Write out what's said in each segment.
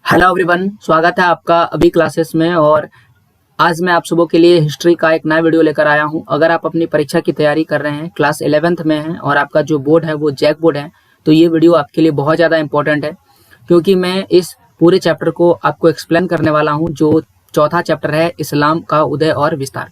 Hello everyone, स्वागत है आपका अभी क्लासेस में। और आज मैं आप सबों के लिए हिस्ट्री का एक नया वीडियो लेकर आया हूं। अगर आप अपनी परीक्षा की तैयारी कर रहे हैं, क्लास 11th में हैं और आपका जो बोर्ड है वो जैक बोर्ड है, तो ये वीडियो आपके लिए बहुत ज़्यादा इंपॉर्टेंट है, क्योंकि मैं इस पूरे चैप्टर को आपको एक्सप्लेन करने वाला हूँ, जो चौथा चैप्टर है, इस्लाम का उदय और विस्तार।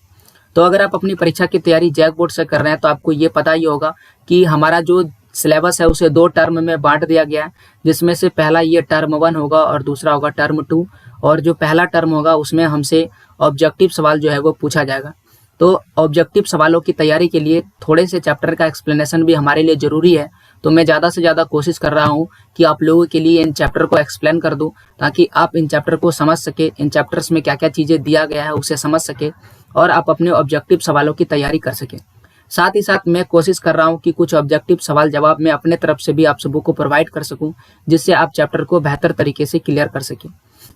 तो अगर आप अपनी परीक्षा की तैयारी जैक बोर्ड से कर रहे हैं तो आपको ये पता ही होगा कि हमारा जो सिलेबस है उसे 2 टर्म में बांट दिया गया है, जिसमें से पहला ये टर्म 1 होगा और दूसरा होगा टर्म 2। और जो पहला टर्म होगा उसमें हमसे ऑब्जेक्टिव सवाल जो है वो पूछा जाएगा। तो ऑब्जेक्टिव सवालों की तैयारी के लिए थोड़े से चैप्टर का एक्सप्लेनेशन भी हमारे लिए ज़रूरी है। तो मैं ज़्यादा से ज़्यादा कोशिश कर रहा हूँ कि आप लोगों के लिए इन चैप्टर को एक्सप्लेन कर दूँ, ताकि आप इन चैप्टर को समझ सके, इन चैप्टर्स में क्या क्या चीज़ें दिया गया है उसे समझ सके और आप अपने ऑब्जेक्टिव सवालों की तैयारी कर सकें। साथ ही साथ मैं कोशिश कर रहा हूं कि कुछ ऑब्जेक्टिव सवाल जवाब मैं अपने तरफ से भी आप सबों को प्रोवाइड कर सकूं, जिससे आप चैप्टर को बेहतर तरीके से क्लियर कर सकें।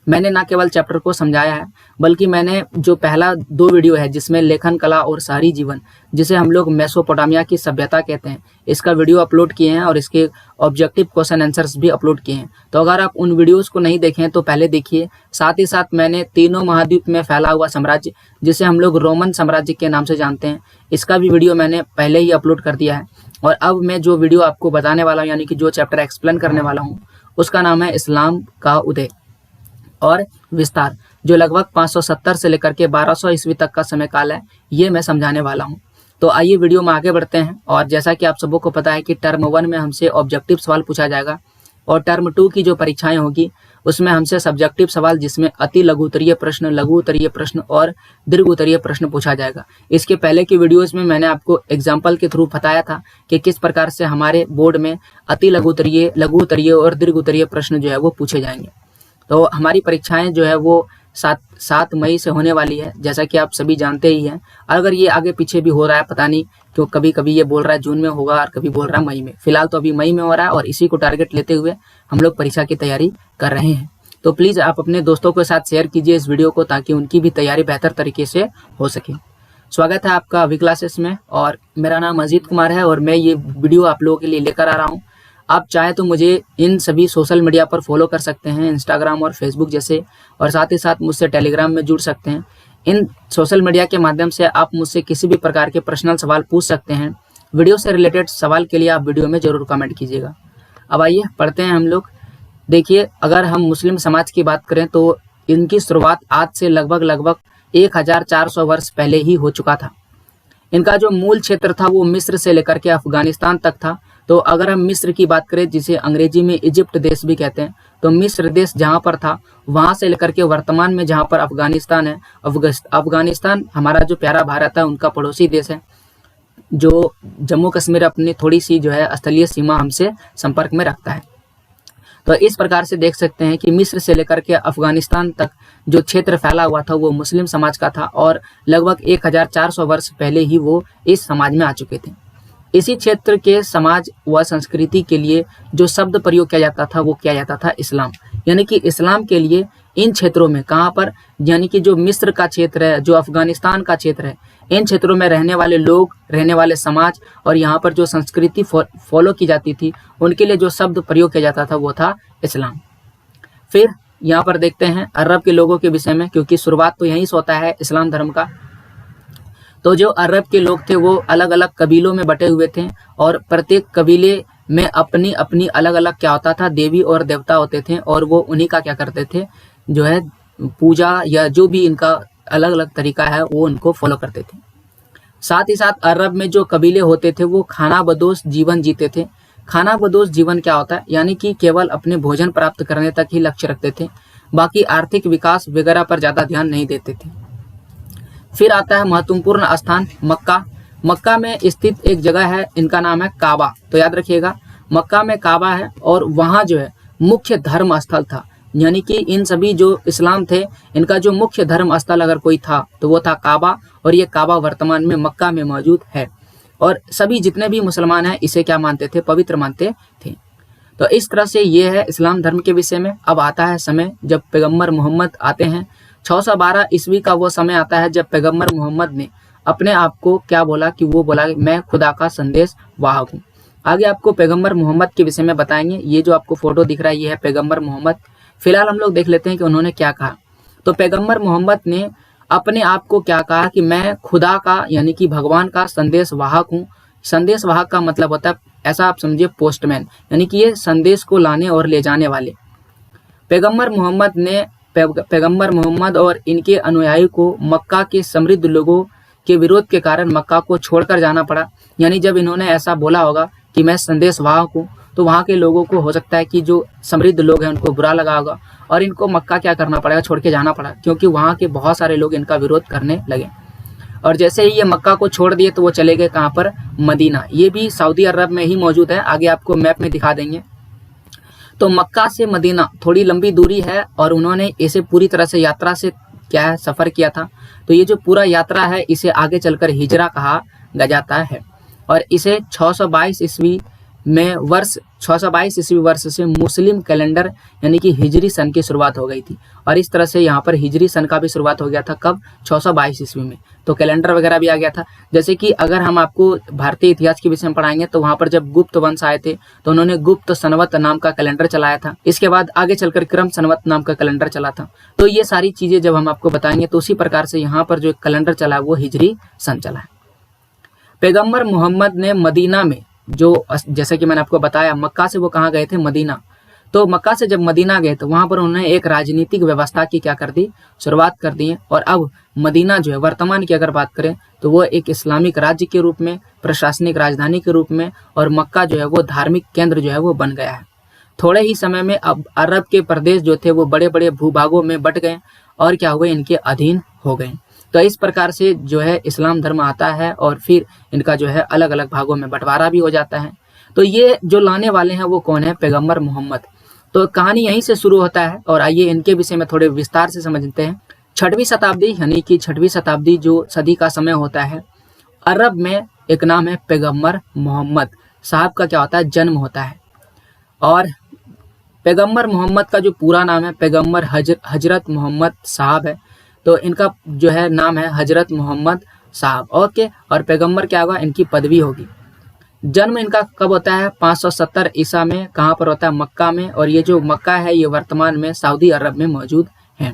मैंने ना केवल चैप्टर को समझाया है, बल्कि मैंने जो पहला 2 वीडियो है जिसमें लेखन कला और शहरी जीवन, जिसे हम लोग मेसोपोटामिया की सभ्यता कहते हैं, इसका वीडियो अपलोड किए हैं और इसके ऑब्जेक्टिव क्वेश्चन आंसर्स भी अपलोड किए हैं। तो अगर आप उन वीडियोस को नहीं देखें तो पहले देखिए। साथ ही साथ मैंने तीनों महाद्वीप में फैला हुआ साम्राज्य, जिसे हम लोग रोमन साम्राज्य के नाम से जानते हैं, इसका भी वीडियो मैंने पहले ही अपलोड कर दिया है। और अब मैं जो वीडियो आपको बताने वाला हूँ, यानी कि जो चैप्टर एक्सप्लेन करने वाला हूँ, उसका नाम है इस्लाम का उदय और विस्तार, जो लगभग 570 से लेकर के 1200 ईस्वी तक का समय काल है, ये मैं समझाने वाला हूँ। तो आइए वीडियो में आगे बढ़ते हैं। और जैसा कि आप सबों को पता है कि टर्म 1 में हमसे ऑब्जेक्टिव सवाल पूछा जाएगा और टर्म 2 की जो परीक्षाएं होगी उसमें हमसे सब्जेक्टिव सवाल, जिसमें अति लघु उत्तरीय प्रश्न, लघु उत्तरीय प्रश्न और दीर्घ उत्तरीय प्रश्न पूछा जाएगा। इसके पहले की वीडियोस में मैंने आपको एग्जाम्पल के थ्रू बताया था कि किस प्रकार से हमारे बोर्ड में अति लघु उत्तरीय, लघु उत्तरीय और दीर्घ उत्तरीय प्रश्न जो है वो पूछे जाएंगे। तो हमारी परीक्षाएं जो है वो 7 मई से होने वाली है, जैसा कि आप सभी जानते ही हैं। अगर ये आगे पीछे भी हो रहा है, पता नहीं क्यों, कभी कभी ये बोल रहा है जून में होगा और कभी बोल रहा है मई में। फिलहाल तो अभी मई में हो रहा है और इसी को टारगेट लेते हुए हम लोग परीक्षा की तैयारी कर रहे हैं। तो प्लीज़ आप अपने दोस्तों के साथ शेयर कीजिए इस वीडियो को, ताकि उनकी भी तैयारी बेहतर तरीके से हो सके। स्वागत है आपका अभी क्लासेस में और मेरा नाम अजीत कुमार है और मैं ये वीडियो आप लोगों के लिए लेकर आ रहा हूँ। आप चाहे तो मुझे इन सभी सोशल मीडिया पर फॉलो कर सकते हैं, इंस्टाग्राम और फेसबुक जैसे, और साथ ही साथ मुझसे टेलीग्राम में जुड़ सकते हैं। इन सोशल मीडिया के माध्यम से आप मुझसे किसी भी प्रकार के पर्सनल सवाल पूछ सकते हैं। वीडियो से रिलेटेड सवाल के लिए आप वीडियो में ज़रूर कमेंट कीजिएगा। अब आइए पढ़ते हैं हम लोग। देखिए, अगर हम मुस्लिम समाज की बात करें तो इनकी शुरुआत आज से लगभग 1400 वर्ष पहले ही हो चुका था। इनका जो मूल क्षेत्र था वो मिस्र से लेकर के अफगानिस्तान तक था। तो अगर हम मिस्र की बात करें, जिसे अंग्रेजी में इजिप्ट देश भी कहते हैं, तो मिस्र देश जहाँ पर था वहाँ से लेकर के वर्तमान में जहाँ पर अफगानिस्तान है, अफगानिस्तान हमारा जो प्यारा भारत है उनका पड़ोसी देश है, जो जम्मू कश्मीर अपनी थोड़ी सी जो है स्थलीय सीमा हमसे संपर्क में रखता है। तो इस प्रकार से देख सकते हैं कि मिस्र से लेकर के अफगानिस्तान तक जो क्षेत्र फैला हुआ था वो मुस्लिम समाज का था और लगभग 1400 वर्ष पहले ही वो इस समाज में आ चुके थे। इसी क्षेत्र के समाज व संस्कृति के लिए जो शब्द प्रयोग किया जाता था वो किया जाता था इस्लाम। यानी कि इस्लाम के लिए इन क्षेत्रों में, कहाँ पर, यानी कि जो मिस्र का क्षेत्र है, जो अफगानिस्तान का क्षेत्र है, इन क्षेत्रों में रहने वाले लोग, रहने वाले समाज और यहाँ पर जो संस्कृति फॉलो की जाती थी, उनके लिए जो शब्द प्रयोग किया जाता था वो था इस्लाम। फिर यहाँ पर देखते हैं अरब के लोगों के विषय में, क्योंकि शुरुआत तो यहीं से होता है इस्लाम धर्म का। तो जो अरब के लोग थे वो अलग अलग कबीलों में बटे हुए थे और प्रत्येक कबीले में अपनी अपनी अलग अलग क्या होता था, देवी और देवता होते थे, और वो उन्हीं का क्या करते थे, जो है पूजा या जो भी इनका अलग अलग तरीका है वो उनको फॉलो करते थे। साथ ही साथ अरब में जो कबीले होते थे वो खाना बदोश जीवन जीते थे। खाना बदोश जीवन क्या होता है, यानी कि केवल अपने भोजन प्राप्त करने तक ही लक्ष्य रखते थे, बाकी आर्थिक विकास वगैरह पर ज़्यादा ध्यान नहीं देते थे। फिर आता है महत्वपूर्ण स्थान मक्का। मक्का में स्थित एक जगह है, इनका नाम है काबा। तो याद रखिएगा, मक्का में काबा है और वहाँ जो है मुख्य धर्म स्थल था। यानी कि इन सभी जो इस्लाम थे, इनका जो मुख्य धर्म स्थल अगर कोई था तो वो था काबा, और ये काबा वर्तमान में मक्का में मौजूद है। और सभी जितने भी मुसलमान हैं इसे क्या मानते थे, पवित्र मानते थे। तो इस तरह से ये है इस्लाम धर्म के विषय में। अब आता है समय जब पैगम्बर मोहम्मद आते हैं। 612 ईस्वी का वो समय आता है जब पैगम्बर मोहम्मद ने अपने आप को क्या बोला, कि वो बोला मैं खुदा का संदेश वाहक हूँ। आगे आपको पैगम्बर मोहम्मद के विषय में बताएंगे। ये जो आपको फोटो दिख रहा है ये है पैगम्बर मोहम्मद। फिलहाल हम लोग देख लेते हैं कि उन्होंने क्या कहा। तो पैगंबर मोहम्मद ने अपने आप को क्या कहा कि मैं खुदा का यानी कि भगवान का संदेश वाहक हूँ। संदेश वाहक का मतलब होता है, ऐसा आप समझिए, पोस्टमैन, यानी कि ये संदेश को लाने और ले जाने वाले। पैगंबर मोहम्मद और इनके अनुयायी को मक्का के समृद्ध लोगों के विरोध के कारण मक्का को छोड़कर जाना पड़ा। यानी जब इन्होंने ऐसा बोला होगा कि मैं संदेश वाहक हूँ, तो वहाँ के लोगों को हो सकता है कि जो समृद्ध लोग हैं उनको बुरा लगा होगा और इनको मक्का क्या करना पड़ेगा, छोड़ के जाना पड़ा, क्योंकि वहाँ के बहुत सारे लोग इनका विरोध करने लगे। और जैसे ही ये मक्का को छोड़ दिए तो वो चले गए कहाँ पर, मदीना। ये भी सऊदी अरब में ही मौजूद है, आगे आपको मैप में दिखा देंगे। तो मक्का से मदीना थोड़ी लंबी दूरी है और उन्होंने इसे पूरी तरह से यात्रा से क्या है, सफ़र किया था। तो ये जो पूरा यात्रा है इसे आगे चलकर हिजरा कहा जाता है और इसे 622 ईस्वी में 622 ईस्वी वर्ष से मुस्लिम कैलेंडर यानी कि हिजरी सन की शुरुआत हो गई थी। और इस तरह से यहाँ पर हिजरी सन का भी शुरुआत हो गया था, कब, 622 ईस्वी में। तो कैलेंडर वगैरह भी आ गया था। जैसे कि अगर हम आपको भारतीय इतिहास के विषय में पढ़ाएंगे तो वहाँ पर जब गुप्त वंश आए थे तो उन्होंने गुप्त संवत नाम का कैलेंडर चलाया था। इसके बाद आगे चलकर क्रम संवत नाम का कैलेंडर चला था। तो ये सारी चीजें जब हम आपको बताएंगे तो उसी प्रकार से यहाँ पर जो कैलेंडर चला वो हिजरी सन चला है। पैगंबर मोहम्मद ने मदीना में, जो जैसे कि मैंने आपको बताया, मक्का से वो कहाँ गए थे, मदीना। तो मक्का से जब मदीना गए तो वहां पर उन्होंने एक राजनीतिक व्यवस्था की क्या कर दी, शुरुआत कर दी है। और अब मदीना जो है वर्तमान की अगर बात करें तो वो एक इस्लामिक राज्य के रूप में, प्रशासनिक राजधानी के रूप में, और मक्का जो है वो धार्मिक केंद्र जो है वो बन गया है। थोड़े ही समय में अब अरब के प्रदेश जो थे वो बड़े बड़े भूभागों में बट गए और क्या हुए, इनके अधीन हो गए। तो इस प्रकार से जो है इस्लाम धर्म आता है और फिर इनका जो है अलग अलग भागों में बंटवारा भी हो जाता है। तो ये जो लाने वाले हैं वो कौन है, पैगंबर मोहम्मद। तो कहानी यहीं से शुरू होता है और आइए इनके विषय में थोड़े विस्तार से समझते हैं। 6वीं शताब्दी यानी कि 6वीं शताब्दी जो सदी का समय होता है, अरब में एक नाम है पैगंबर मोहम्मद साहब का क्या होता है, जन्म होता है। और पैगंबर मोहम्मद का जो पूरा नाम है पैगंबर हजरत मोहम्मद साहब है। तो इनका जो है नाम है हजरत मोहम्मद साहब, ओके। और पैगंबर क्या होगा, इनकी पदवी होगी। जन्म इनका कब होता है, 570 ईसा में। कहाँ पर होता है, मक्का में। और ये जो मक्का है ये वर्तमान में सऊदी अरब में मौजूद है।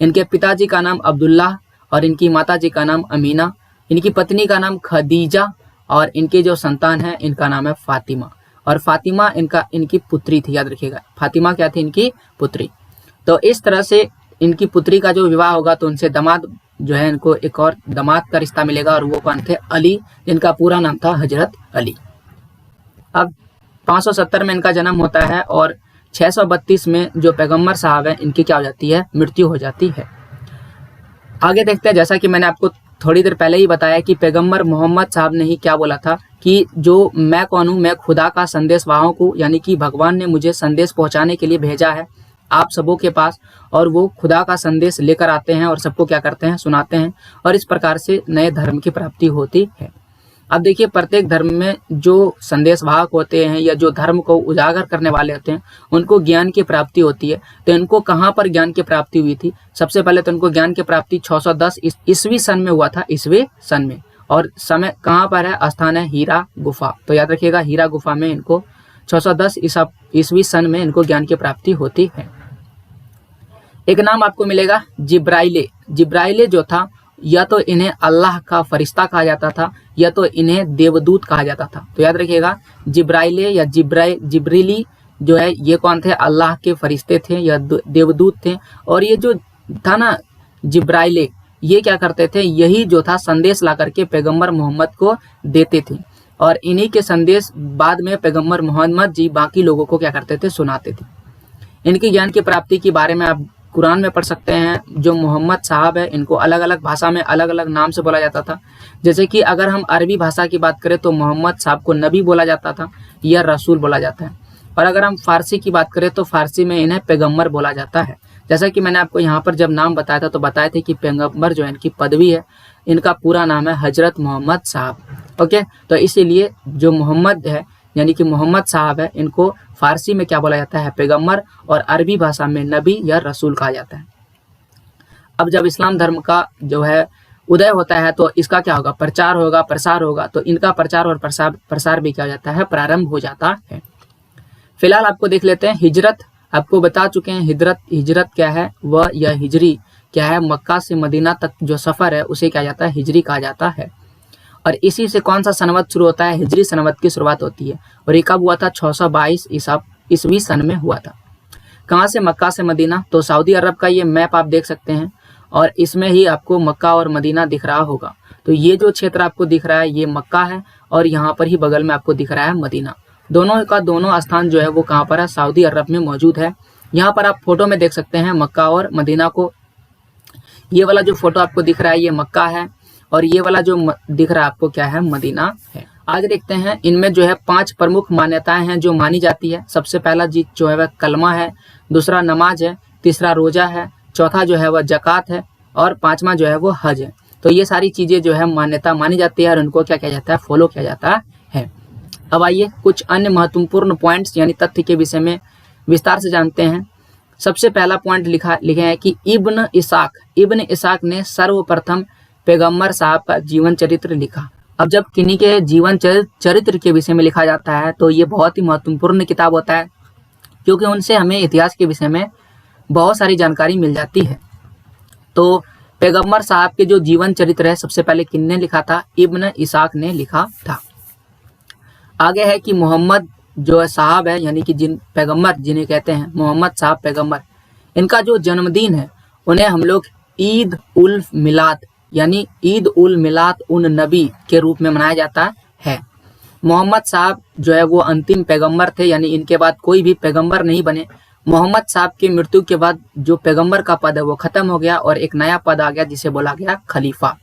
इनके पिताजी का नाम अब्दुल्लाह और इनकी माताजी का नाम अमीना। इनकी पत्नी का नाम खदीजा और इनके जो संतान है इनका नाम है फातिमा। और फातिमा इनकी पुत्री थी, याद रखिएगा, फातिमा क्या थी, इनकी पुत्री। तो इस तरह से इनकी पुत्री का जो विवाह होगा तो उनसे दामाद जो है, इनको एक और दामाद का रिश्ता मिलेगा और वो कौन थे, अली, जिनका पूरा नाम था हजरत अली। अब 570 में इनका जन्म होता है और 632 में जो पैगंबर साहब है इनकी क्या हो जाती है, मृत्यु हो जाती है। आगे देखते हैं, जैसा कि मैंने आपको थोड़ी देर पहले ही बताया कि पैगंबर मोहम्मद साहब ने ही क्या बोला था कि जो मैं कौन हूँ, मैं खुदा का संदेश वाहक हूँ, यानी कि भगवान ने मुझे संदेश पहुँचाने के लिए भेजा है आप सबों के पास। और वो खुदा का संदेश लेकर आते हैं और सबको क्या करते हैं, सुनाते हैं। और इस प्रकार से नए धर्म की प्राप्ति होती है। अब देखिए, प्रत्येक धर्म में जो संदेशवाहक होते हैं या जो धर्म को उजागर करने वाले होते हैं उनको ज्ञान की प्राप्ति होती है। तो इनको कहाँ पर ज्ञान की प्राप्ति हुई थी, सबसे पहले तो इनको ज्ञान की प्राप्ति 610 ईस्वी सन में हुआ था, ईस्वी सन में। और समय कहाँ पर है, स्थान है हीरा गुफा। तो याद रखिएगा, हीरा गुफा में इनको 610 ईस्वी सन में इनको ज्ञान की प्राप्ति होती है। एक नाम आपको मिलेगा जिब्राइले। जिब्राइले जो था, या तो इन्हें अल्लाह का फरिश्ता कहा जाता था या तो इन्हें देवदूत कहा जाता था। तो याद रखिएगा, जिब्राइले या जिब्रीली जो है ये कौन थे, अल्लाह के फरिश्ते थे या देवदूत थे। और ये जो था ना जिब्राइले, ये क्या करते थे, यही जो था संदेश ला करके पैगंबर मोहम्मद को देते थे। और इन्हीं के संदेश बाद में पैगंबर मोहम्मद जी बाकी लोगों को क्या करते थे, सुनाते थे। इनकी ज्ञान की प्राप्ति के बारे में आप कुरान में पढ़ सकते हैं। जो मोहम्मद साहब है इनको अलग अलग भाषा में अलग अलग नाम से बोला जाता था। जैसे कि अगर हम अरबी भाषा की बात करें तो मोहम्मद साहब को नबी बोला जाता था या रसूल बोला जाता है। और अगर हम फारसी की बात करें तो फारसी में इन्हें पैगंबर बोला जाता है। जैसा कि मैंने आपको यहाँ पर जब नाम बताया था तो बताए थे कि पैगंबर जो है इनकी पदवी है, इनका पूरा नाम है हजरत मोहम्मद साहब, ओके। तो इसीलिए जो मोहम्मद है यानी कि मोहम्मद साहब है, इनको फारसी में क्या बोला जाता है, पैगंबर, और अरबी भाषा में नबी या रसूल कहा जाता है। अब जब इस्लाम धर्म का जो है उदय होता है तो इसका क्या होगा, प्रचार होगा, प्रसार होगा। तो इनका प्रचार और प्रसार भी क्या हो जाता है, प्रारंभ हो जाता है। फिलहाल आपको देख लेते हैं हिजरत आपको बता चुके हैं हिजरत क्या है, वह यह हिजरी क्या है, मक्का से मदीना तक जो सफ़र है उसे क्या जाता है, हिजरी कहा जाता है। और इसी से कौन सा सनवत शुरू होता है, हिजरी सनवत की शुरुआत होती है। और ये कब हुआ था, 622 ईस्वी सन में हुआ था। कहाँ से, मक्का से मदीना। तो सऊदी अरब का ये मैप आप देख सकते हैं और इसमें ही आपको मक्का और मदीना दिख रहा होगा। तो ये जो क्षेत्र आपको दिख रहा है ये मक्का है और यहाँ पर ही बगल में आपको दिख रहा है मदीना। दोनों का दोनों स्थान जो है वो कहाँ पर है, सऊदी अरब में मौजूद है। यहाँ पर आप फोटो में देख सकते हैं मक्का और मदीना को। ये वाला जो फोटो आपको दिख रहा है ये मक्का है और ये वाला जो दिख रहा है आपको क्या है, मदीना है। आगे देखते हैं, इनमें जो है 5 प्रमुख मान्यताएं हैं जो मानी जाती है। सबसे पहला जो है वह कलमा है, दूसरा नमाज है, तीसरा रोजा है, चौथा जो है वह जक़ात है और पांचवा जो है वो हज है। तो ये सारी चीजें जो है मान्यता मानी जाती है और उनको क्या किया जाता है, फॉलो किया जाता है। अब आइए कुछ अन्य महत्वपूर्ण पॉइंट्स यानी तथ्य के विषय में विस्तार से जानते हैं। सबसे पहला पॉइंट लिखे है कि इब्न इसाक ने सर्वप्रथम पैगम्बर साहब का जीवन चरित्र लिखा। अब जब किन्हीं के जीवन चरित्र के विषय में लिखा जाता है तो ये बहुत ही महत्वपूर्ण किताब होता है, क्योंकि उनसे हमें इतिहास के विषय में बहुत सारी जानकारी मिल जाती है। तो पैगम्बर साहब के जो जीवन चरित्र है सबसे पहले किसने लिखा था, इब्न इसाक ने लिखा था। आगे है कि मोहम्मद जो साहब है यानी कि पैगम्बर जिन्हें कहते हैं मोहम्मद साहब पैगम्बर, इनका जो जन्मदिन है उन्हें हम लोग ईद उल मिलाद यानी ईद उल मिलाद उन नबी के रूप में मनाया जाता है। मोहम्मद साहब जो है वो अंतिम पैगम्बर थे, यानी इनके बाद कोई भी पैगम्बर नहीं बने। मोहम्मद साहब की मृत्यु के बाद जो पैगम्बर का पद है वो खत्म हो गया और एक नया पद आ गया जिसे बोला गया खलीफा।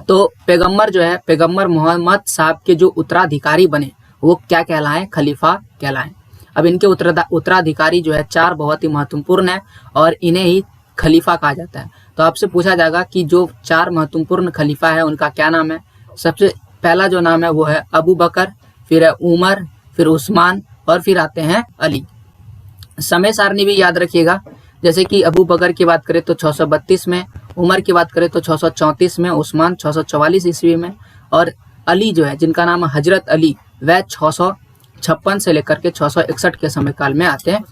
तो पैगम्बर जो है, पैगम्बर मोहम्मद साहब के जो उत्तराधिकारी बने वो क्या कहलाएं, खलीफा कहलाएं। अब इनके उत्तराधिकारी जो है 4 बहुत ही महत्वपूर्ण है और इन्हें ही खलीफा कहा जाता है। तो आपसे पूछा जाएगा कि जो 4 महत्वपूर्ण खलीफा है उनका क्या नाम है। सबसे पहला जो नाम है वो है अबू बकर, फिर है उमर, फिर उस्मान और फिर आते हैं अली। समय सारणी भी याद रखिएगा, जैसे कि अबू बकर की बात करें तो 632 में, उमर की बात करें तो 634 में, उस्मान 644 ईस्वी में और अली जो है जिनका नाम है हजरत अली वह 656 से लेकर के 661 के समय काल में आते हैं।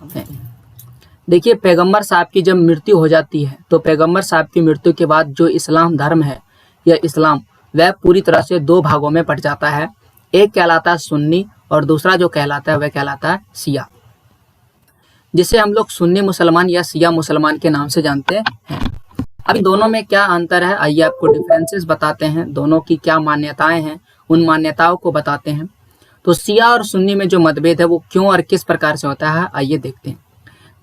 देखिए पैगम्बर साहब की जब मृत्यु हो जाती है तो पैगम्बर साहब की मृत्यु के बाद जो इस्लाम धर्म है या इस्लाम वह पूरी तरह से 2 भागों में बट जाता है। एक कहलाता है सुन्नी और दूसरा जो कहलाता है वह कहलाता है शिया, जिसे हम लोग सुन्नी मुसलमान या शिया मुसलमान के नाम से जानते हैं। अब दोनों में क्या अंतर है, आइए आपको डिफरेंसेस बताते हैं, दोनों की क्या मान्यताएं हैं उन मान्यताओं को बताते हैं। तो शिया और सुन्नी में जो मतभेद है वो क्यों और किस प्रकार से होता है, आइए देखते हैं।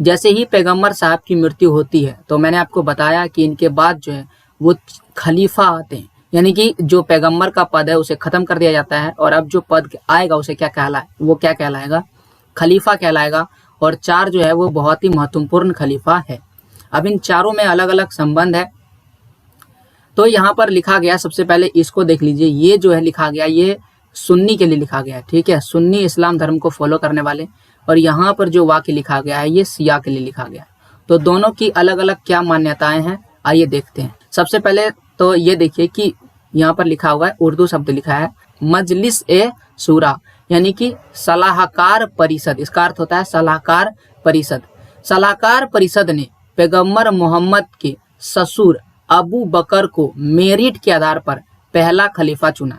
जैसे ही पैगम्बर साहब की मृत्यु होती है तो मैंने आपको बताया कि इनके बाद जो है वो खलीफा आते हैं, यानी कि जो पैगम्बर का पद है उसे खत्म कर दिया जाता है और अब जो पद आएगा उसे क्या कहलाएगा, खलीफा कहलाएगा। और 4 जो है वो बहुत ही महत्वपूर्ण खलीफा है। अब इन चारों में अलग अलग संबंध है। तो यहाँ पर लिखा गया, सबसे पहले इसको देख लीजिए, ये जो है लिखा गया ये सुन्नी के लिए लिखा गया है, ठीक है, सुन्नी इस्लाम धर्म को फॉलो करने वाले। और यहाँ पर जो वाक्य लिखा गया है ये शिया के लिए लिखा गया है। तो दोनों की अलग अलग क्या मान्यताएं हैं, आइए देखते हैं। सबसे पहले तो ये देखिए कि यहाँ पर लिखा हुआ है, उर्दू शब्द लिखा है मजलिस ए शूरा, यानी कि सलाहकार परिषद। इसका अर्थ होता है सलाहकार परिषद। सलाहकार परिषद ने पैगम्बर मोहम्मद के ससुर अबू बकर को मेरिट के आधार पर पहला खलीफा चुना।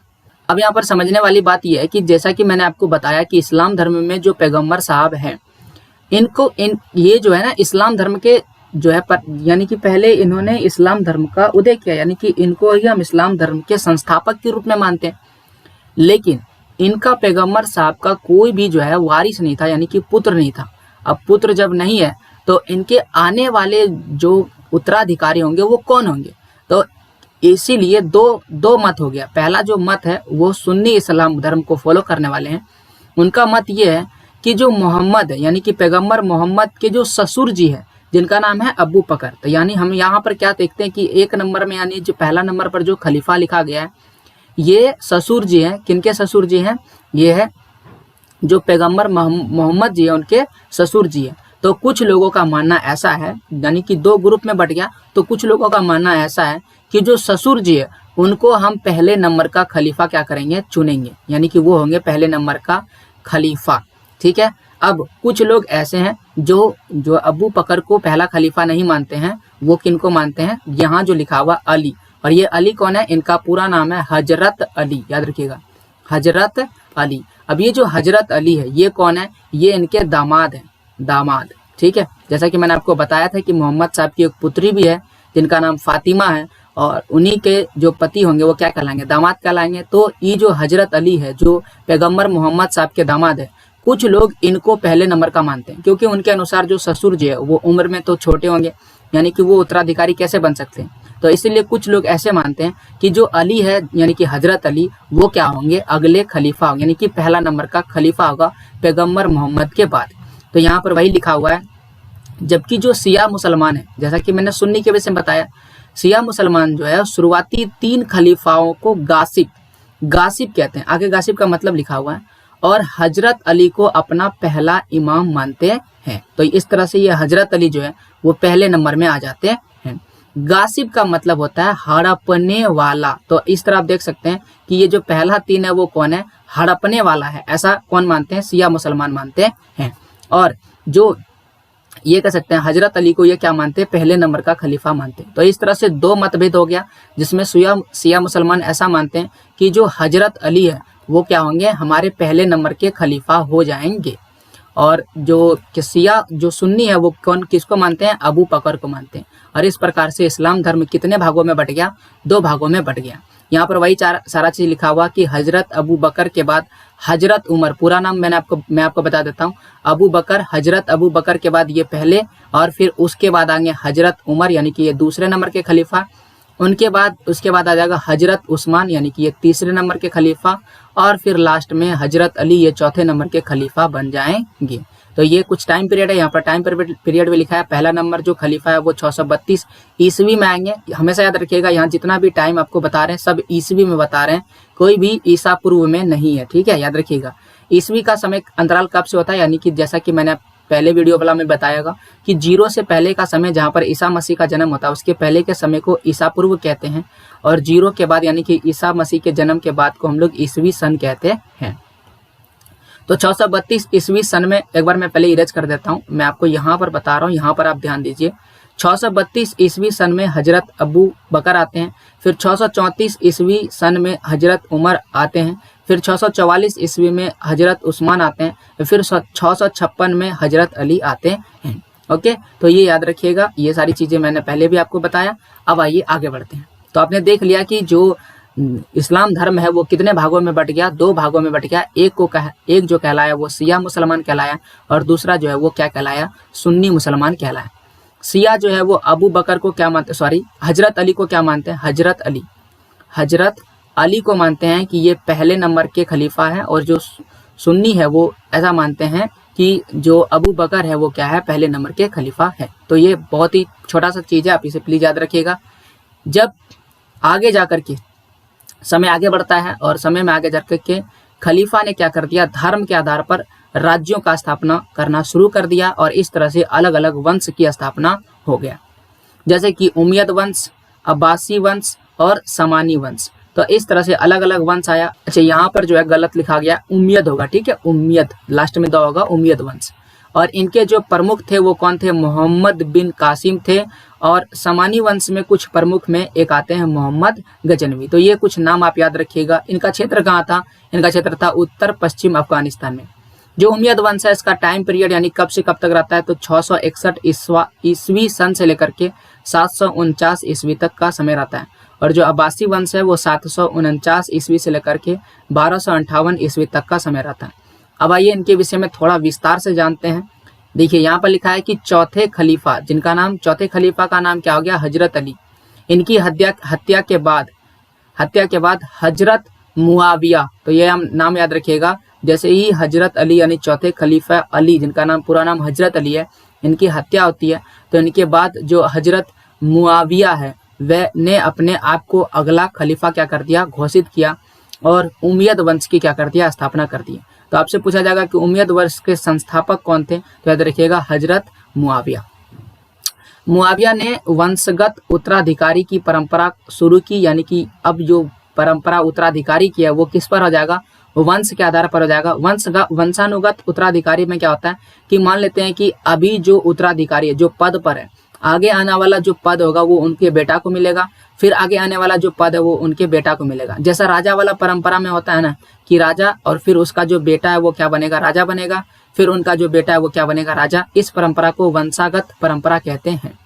अब यहाँ पर समझने वाली बात यह है कि जैसा कि मैंने आपको बताया कि इस्लाम धर्म में जो पैगम्बर साहब हैं ये जो है ना इस्लाम धर्म के जो है यानी कि पहले इन्होंने इस्लाम धर्म का उदय किया, यानी कि इनको ही हम इस्लाम धर्म के संस्थापक के रूप में मानते हैं। लेकिन इनका पैगम्बर साहब का कोई भी जो है वारिस नहीं था, यानी कि पुत्र नहीं था। अब पुत्र जब नहीं है तो इनके आने वाले जो उत्तराधिकारी होंगे वो कौन होंगे, तो इसीलिए दो मत हो गया। पहला जो मत है वो सुन्नी इस्लाम धर्म को फॉलो करने वाले हैं, उनका मत ये है कि जो मोहम्मद है यानी कि पैगम्बर मोहम्मद के जो ससुर जी है जिनका नाम है अबू बकर, तो यानी हम यहाँ पर क्या देखते हैं कि 1 नंबर में यानी जो पहला नंबर पर जो खलीफा लिखा गया है ये ससुर जी हैं। किनके ससुर जी हैं, ये है जो पैगम्बर मोहम्मद जी है उनके ससुर जी है। तो कुछ लोगों का मानना ऐसा है, यानी कि 2 ग्रुप में बट गया, तो कुछ लोगों का मानना ऐसा है कि जो ससुर जी है उनको हम पहले नंबर का खलीफा क्या करेंगे, चुनेंगे, यानी कि वो होंगे पहले नंबर का खलीफा, ठीक है। अब कुछ लोग ऐसे हैं जो अबू बकर को पहला खलीफा नहीं मानते हैं, वो किनको मानते हैं, यहाँ जो लिखा हुआ अली, और ये अली कौन है, इनका पूरा नाम है हजरत अली, याद रखिएगा हजरत अली। अब ये जो हजरत अली है ये कौन है, ये इनके दामाद हैं, दामाद, ठीक है। जैसा कि मैंने आपको बताया था कि मोहम्मद साहब की एक पुत्री भी है जिनका नाम फातिमा है, और उन्हीं के जो पति होंगे वो क्या कहलाएंगे, दामाद कहलाएंगे। तो ये जो हजरत अली है जो पैगंबर मोहम्मद साहब के दामाद है, कुछ लोग इनको पहले नंबर का मानते हैं, क्योंकि उनके अनुसार जो ससुर जी है वो उम्र में तो छोटे होंगे, यानी कि वो उत्तराधिकारी कैसे बन सकते हैं। तो इसीलिए कुछ लोग ऐसे मानते हैं कि जो अली है यानी कि हजरत अली, वो क्या होंगे, अगले खलीफा होंगे, यानी कि पहला नंबर का खलीफा होगा पैगंबर मोहम्मद के बाद। तो यहाँ पर वही लिखा हुआ है। जबकि जो शिया मुसलमान है, जैसा कि मैंने सुन्नी के विषय में बताया, शिया मुसलमान जो है शुरुआती 3 खलीफाओं को गासिब कहते हैं, आगे गासिब का मतलब लिखा हुआ है, और हजरत अली को अपना पहला इमाम मानते हैं। तो इस तरह से ये हजरत अली जो है वो पहले नंबर में आ जाते हैं। गासिब का मतलब होता है हड़पने वाला। तो इस तरह आप देख सकते हैं कि ये जो पहला 3 है वो कौन है, हड़पने वाला है, ऐसा कौन मानते हैं, शिया मुसलमान मानते हैं। और जो ये कह सकते हैं हजरत अली को ये क्या मानते हैं, पहले नंबर का खलीफा मानते हैं। तो इस तरह से 2 मतभेद हो गया, जिसमें शिया मुसलमान ऐसा मानते हैं कि जो हजरत अली है वो क्या होंगे, हमारे पहले नंबर के खलीफा हो जाएंगे, और जो शिया जो सुन्नी है वो किसको मानते हैं, अबू बकर को मानते हैं। और इस प्रकार से इस्लाम धर्म कितने भागों में बट गया, 2 भागों में बट गया। यहाँ पर वही सारा चीज लिखा हुआ कि हजरत अबू बकर के बाद हजरत उमर, पूरा नाम मैं आपको बता देता हूँ, अबू बकर, हजरत अबू बकर के बाद ये पहले, और फिर उसके बाद आएंगे हजरत उमर यानी कि ये दूसरे नंबर के खलीफा, उसके बाद आ जाएगा हजरत उस्मान यानी कि ये तीसरे नंबर के खलीफा, और फिर लास्ट में हजरत अली ये चौथे नंबर के खलीफा बन जाएंगे। तो ये कुछ टाइम पीरियड है, यहाँ पर टाइम पीरियड भी लिखा है। पहला नंबर जो खलीफा है वो 632 ईस्वी में आएंगे। हमेशा याद रखिएगा, यहाँ जितना भी टाइम आपको बता रहे हैं सब ईस्वी में बता रहे हैं, कोई भी ईसा पूर्व में नहीं है, ठीक है, याद रखिएगा। ईस्वी का समय अंतराल कब से होता है, यानी कि जैसा कि मैंने पहले वीडियो वाला में बताएगा कि 0 से पहले का समय जहाँ पर ईसा मसीह का जन्म होता है उसके पहले के समय को ईसा पूर्व कहते हैं, और 0 के बाद यानी कि ईसा मसीह के जन्म के बाद को हम लोग ईसवी सन कहते हैं। तो 632 ईस्वी सन में, एक बार मैं पहले इरेज कर देता हूँ, मैं आपको यहाँ पर बता रहा हूँ, यहाँ पर आप ध्यान दीजिए। 632 ईस्वी सन में हजरत अबू बकर आते हैं, फिर 634 ईस्वी सन में हजरत उमर आते हैं, फिर 644 ईस्वी में हजरत उस्मान आते हैं, फिर 656 में हजरत अली आते हैं। ओके, तो ये याद रखिएगा, ये सारी चीजें मैंने पहले भी आपको बताया। अब आइए आगे बढ़ते हैं। तो आपने देख लिया कि जो इस्लाम धर्म है वो कितने भागों में बट गया, 2 भागों में बट गया। एक जो कहलाया वो शिया मुसलमान कहलाया, और दूसरा जो है वो क्या कहलाया, सुन्नी मुसलमान कहलाया। शिया जो है वो अबू बकर को क्या मानते, हजरत अली को क्या मानते हैं, हजरत अली को मानते हैं कि ये पहले नंबर के खलीफा है, और जो सुन्नी है वो ऐसा मानते हैं कि जो अबू बकर है वो क्या है, पहले नंबर के खलीफा है। तो ये बहुत ही छोटा सा चीज है, आप इसे प्लीज याद रखिएगा। जब आगे जाकर के समय आगे बढ़ता है, और समय में आगे जाकर के खलीफा ने क्या कर दिया, धर्म के आधार पर राज्यों का स्थापना करना शुरू कर दिया, और इस तरह से अलग अलग वंश की स्थापना हो गया, जैसे कि उमय्यद वंश, अब्बासी वंश और समानी वंश। तो इस तरह से अलग अलग वंश आया। अच्छा, यहाँ पर जो है गलत लिखा गया, उम्यद होगा, ठीक है, उम्यद, लास्ट में 2 होगा, उम्यद वंश। और इनके जो प्रमुख थे वो कौन थे, मोहम्मद बिन कासिम थे, और समानी वंश में कुछ प्रमुख में एक आते हैं मोहम्मद गजनवी। तो ये कुछ नाम आप याद रखिएगा। इनका क्षेत्र कहाँ था, इनका क्षेत्र था उत्तर पश्चिम अफगानिस्तान में। जो उमय्यद वंश है इसका टाइम पीरियड यानी कब से कब तक रहता है, तो 661 ईस्वी सन से लेकर के 749 ईस्वी तक का समय रहता है। और जो अब्बासी वंश है वो 749 ईस्वी से लेकर के 1258 ईस्वी तक का समय रहता है। अब आइए इनके विषय में थोड़ा विस्तार से जानते हैं। देखिए यहाँ पर लिखा है कि चौथे खलीफा का नाम क्या हो गया, हजरत अली। इनकी हत्या के बाद हजरत मुआविया, तो ये हम नाम याद रखिएगा। जैसे ही हजरत अली यानी चौथे खलीफा अली, जिनका नाम पूरा नाम हजरत अली है, इनकी हत्या होती है, तो इनके बाद जो हजरत मुआविया है वह ने अपने आप को अगला खलीफा क्या कर दिया, घोषित किया, और उमय्यद वंश की क्या कर दिया, स्थापना कर दी। तो आपसे पूछा जाएगा कि उमय्यद वंश के संस्थापक कौन थे, तो याद रखिएगा हजरत मुआविया ने वंशगत उत्तराधिकारी की परंपरा शुरू की, यानी कि अब जो परंपरा उत्तराधिकारी की है वो किस पर हो जाएगा, वो वंश के आधार पर हो जाएगा। वंशानुगत उत्तराधिकारी में क्या होता है कि मान लेते हैं कि अभी जो उत्तराधिकारी है, जो पद पर है, आगे आने वाला जो पद होगा वो उनके बेटा को मिलेगा, फिर आगे आने वाला जो पद है वो उनके बेटा को मिलेगा। जैसा राजा वाला परंपरा में होता है ना कि राजा और फिर उसका जो बेटा है वो क्या बनेगा, राजा बनेगा, फिर उनका जो बेटा है वो क्या बनेगा, राजा। इस परंपरा को वंशागत परंपरा कहते हैं।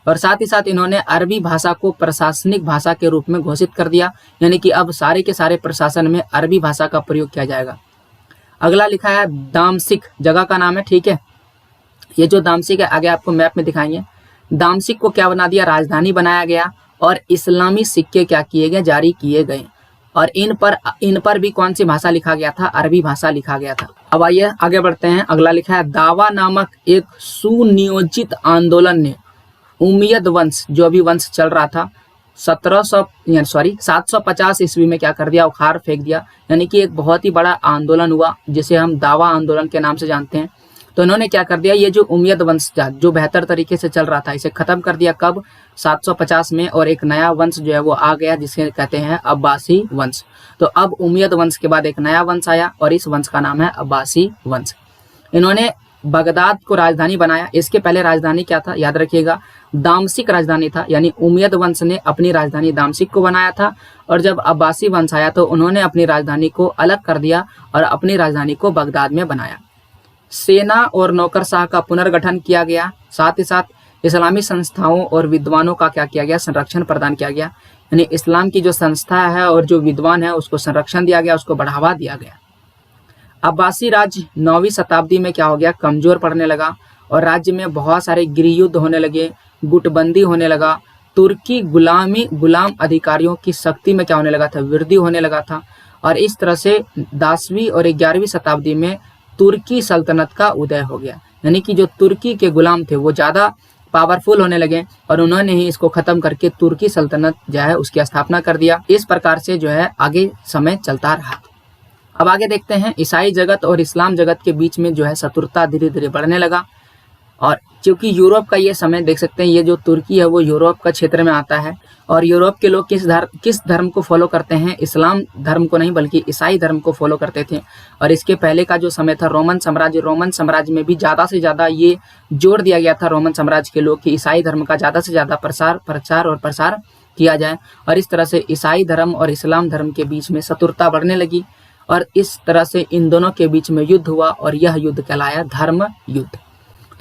और साथ ही साथ इन्होंने अरबी भाषा को प्रशासनिक भाषा के रूप में घोषित कर दिया, यानी कि अब सारे के सारे प्रशासन में अरबी भाषा का प्रयोग किया जाएगा। अगला लिखा है दामसिक, जगह का नाम है, ठीक है। ये जो दामसिक है आगे आपको मैप में दिखाएंगे। दामसिक को क्या बना दिया, राजधानी बनाया गया और इस्लामी सिक्के क्या किए गए, जारी किए गए। और इन पर भी कौन सी भाषा लिखा गया था, अरबी भाषा लिखा गया था। अब आइए आगे बढ़ते हैं। अगला लिखा है दावा नामक एक सुनियोजित आंदोलन ने उमैयद वंश, जो अभी वंश चल रहा था, 750 ईस्वी में क्या कर दिया, उखाड़ फेंक दिया। यानी कि एक बहुत ही बड़ा आंदोलन हुआ जिसे हम दावा आंदोलन के नाम से जानते हैं। तो इन्होंने क्या कर दिया, ये जो उमैयद वंश जो बेहतर तरीके से चल रहा था इसे खत्म कर दिया। कब, 750 में। और एक नया वंश जो है वो आ गया जिसे कहते हैं अब्बासी वंश। तो अब उमैयद वंश के बाद एक नया वंश आया और इस वंश का नाम है अब्बासी वंश। इन्होंने बगदाद को राजधानी बनाया। इसके पहले राजधानी क्या था, याद रखिएगा, दामसिक राजधानी था। यानी उमैयद वंश ने अपनी राजधानी दामसिक को बनाया था और जब अब्बासी वंश आया तो उन्होंने अपनी राजधानी को अलग कर दिया और अपनी राजधानी को बगदाद में बनाया। सेना और नौकरशाह का पुनर्गठन किया गया। साथ ही साथ इस्लामी संस्थाओं और विद्वानों का क्या किया गया, संरक्षण प्रदान किया गया। यानी इस्लाम की जो संस्था है और जो विद्वान है उसको संरक्षण दिया गया, उसको बढ़ावा दिया गया। अब्बासी राज्य 9वीं शताब्दी में क्या हो गया, कमजोर पड़ने लगा और राज्य में बहुत सारे गृह युद्ध होने लगे, गुटबंदी होने लगा। तुर्की गुलाम अधिकारियों की शक्ति में क्या होने लगा था, वृद्धि होने लगा था। और इस तरह से 10वीं और 11वीं शताब्दी में तुर्की सल्तनत का उदय हो गया। यानी कि जो तुर्की के गुलाम थे वो ज़्यादा पावरफुल होने लगे और उन्होंने ही इसको ख़त्म करके तुर्की सल्तनत जो है उसकी स्थापना कर दिया। इस प्रकार से जो है आगे समय चलता रहा। अब आगे देखते हैं, ईसाई जगत और इस्लाम जगत के बीच में जो है शत्रुता धीरे धीरे बढ़ने लगा। और क्योंकि यूरोप का ये समय देख सकते हैं, ये जो तुर्की है वो यूरोप का क्षेत्र में आता है और यूरोप के लोग किस धर्म को फॉलो करते हैं, इस्लाम धर्म को नहीं बल्कि ईसाई धर्म को फॉलो करते थे। और इसके पहले का जो समय था रोमन साम्राज्य में भी ज़्यादा से ज़्यादा ये जोर दिया गया था रोमन साम्राज्य के लोग कि ईसाई धर्म का ज़्यादा से ज़्यादा प्रचार किया जाए। और इस तरह से ईसाई धर्म और इस्लाम धर्म के बीच में शत्रुता बढ़ने लगी और इस तरह से इन दोनों के बीच में युद्ध हुआ और यह युद्ध कहलाया धर्म युद्ध।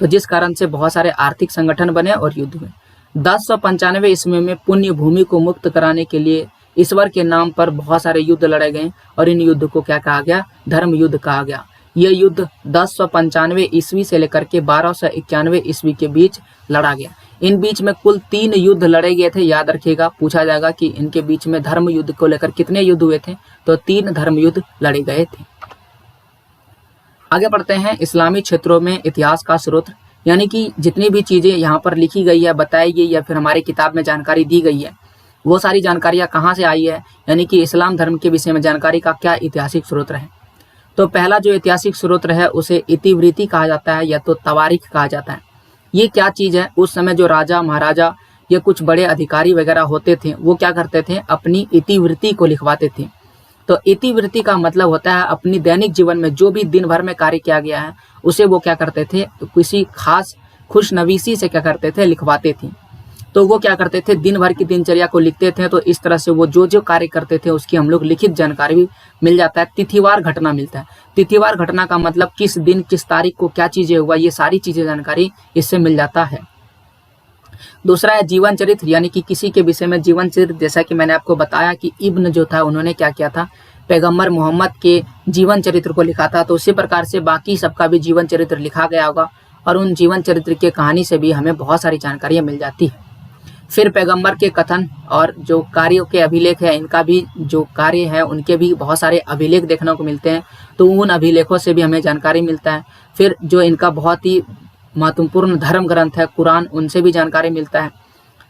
तो जिस कारण से बहुत सारे आर्थिक संगठन बने और युद्ध हुए। 1095 ईस्वी में पुण्य भूमि को मुक्त कराने के लिए ईश्वर के नाम पर बहुत सारे युद्ध लड़े गए और इन युद्ध को क्या कहा गया, धर्म युद्ध कहा गया। यह युद्ध 1095 ईस्वी से लेकर के 1291 ईस्वी के बीच लड़ा गया। इन बीच में कुल 3 युद्ध लड़े गए थे। याद रखिएगा, पूछा जाएगा कि इनके बीच में धर्म युद्ध को लेकर कितने युद्ध हुए थे, तो 3 धर्म युद्ध लड़े गए थे। आगे बढ़ते हैं, इस्लामी क्षेत्रों में इतिहास का स्रोत, यानी कि जितनी भी चीज़ें यहाँ पर लिखी गई है, बताई गई या फिर हमारी किताब में जानकारी दी गई है, वो सारी जानकारियाँ कहाँ से आई है, यानी कि इस्लाम धर्म के विषय में जानकारी का क्या ऐतिहासिक स्रोत है। तो पहला जो ऐतिहासिक स्रोत है उसे इतिवृत्ति कहा जाता है या तो तवारीख कहा जाता है। ये क्या चीज़ है, उस समय जो राजा महाराजा या कुछ बड़े अधिकारी वगैरह होते थे वो क्या करते थे, अपनी इतिवृत्ति को लिखवाते थे। तो इतिवृत्ति का मतलब होता है अपनी दैनिक जीवन में जो भी दिन भर में कार्य किया गया है उसे वो क्या करते थे, किसी खास खुशनवीसी से क्या करते थे, लिखवाते थे। तो वो क्या करते थे, दिन भर की दिनचर्या को लिखते थे। तो इस तरह से वो जो कार्य करते थे उसकी हम लोग लिखित जानकारी भी मिल जाता है। तिथिवार घटना मिलता है। तिथिवार घटना का मतलब किस दिन किस तारीख को क्या चीज़ें हुआ, ये सारी चीज़ें जानकारी इससे मिल जाता है। दूसरा है जीवन चरित्र, यानी कि किसी के विषय में जीवन चरित्र। जैसा कि मैंने आपको बताया कि इब्न जो था उन्होंने क्या किया था, पैगंबर मोहम्मद के जीवन चरित्र को लिखा था। तो उसी प्रकार से बाकी सबका भी जीवन चरित्र लिखा गया होगा और उन जीवन चरित्र की कहानी से भी हमें बहुत सारी जानकारियाँ मिल जाती है। फिर पैगंबर के कथन और जो कार्यों के अभिलेख है, इनका भी जो कार्य है उनके भी बहुत सारे अभिलेख देखने को मिलते हैं। तो उन अभिलेखों से भी हमें जानकारी मिलता है। फिर जो इनका बहुत ही महत्वपूर्ण धर्म ग्रंथ है कुरान, उनसे भी जानकारी मिलता है।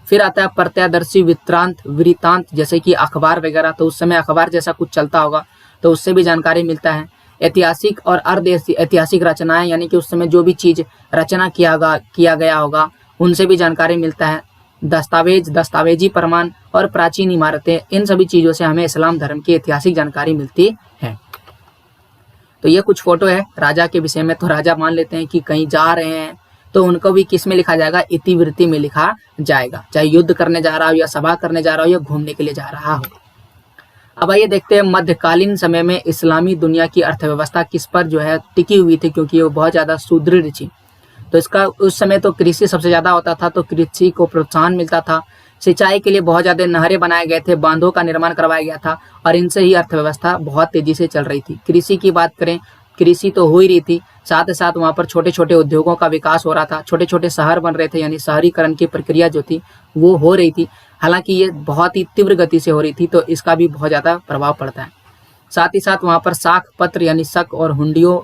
फिर आता है प्रत्यदर्शी वृत्तांत, जैसे कि अखबार वगैरह, तो उस समय अखबार जैसा कुछ चलता होगा तो उससे भी जानकारी मिलता है। ऐतिहासिक और अर्ध ऐतिहासिक रचनाएं, यानी कि उस समय जो भी चीज़ रचना किया गया होगा उनसे भी जानकारी मिलता है। दस्तावेजी प्रमाण और प्राचीन इमारतें, इन सभी चीज़ों से हमें इस्लाम धर्म की ऐतिहासिक जानकारी मिलती है। तो ये कुछ फोटो है राजा के विषय में। तो राजा मान लेते हैं कि कहीं जा रहे हैं तो उनको भी किस में लिखा जाएगा, इतिवृत्ति में लिखा जाएगा, चाहे युद्ध करने जा रहा हो या सभा करने जा रहा हो या घूमने के लिए जा रहा हो। अब आइए देखते हैं मध्यकालीन समय में इस्लामी दुनिया की अर्थव्यवस्था किस पर जो है टिकी हुई थी, क्योंकि वो बहुत ज़्यादा सुदृढ़ थी। तो इसका उस समय तो कृषि सबसे ज़्यादा होता था, तो कृषि को प्रोत्साहन मिलता था। सिंचाई के लिए बहुत ज़्यादा नहरें बनाए गए थे, बांधों का निर्माण करवाया गया था और इनसे ही अर्थव्यवस्था बहुत तेजी से चल रही थी। कृषि की बात करें, कृषि तो हो ही रही थी, साथ ही साथ वहाँ पर छोटे छोटे उद्योगों का विकास हो रहा था, छोटे छोटे शहर बन रहे थे, यानी शहरीकरण की प्रक्रिया जो थी वो हो रही थी। हालांकि ये बहुत ही तीव्र गति से हो रही थी, तो इसका भी बहुत ज़्यादा प्रभाव पड़ता है। साथ ही साथ वहाँ पर साख पत्र यानी शक और हुंडियों,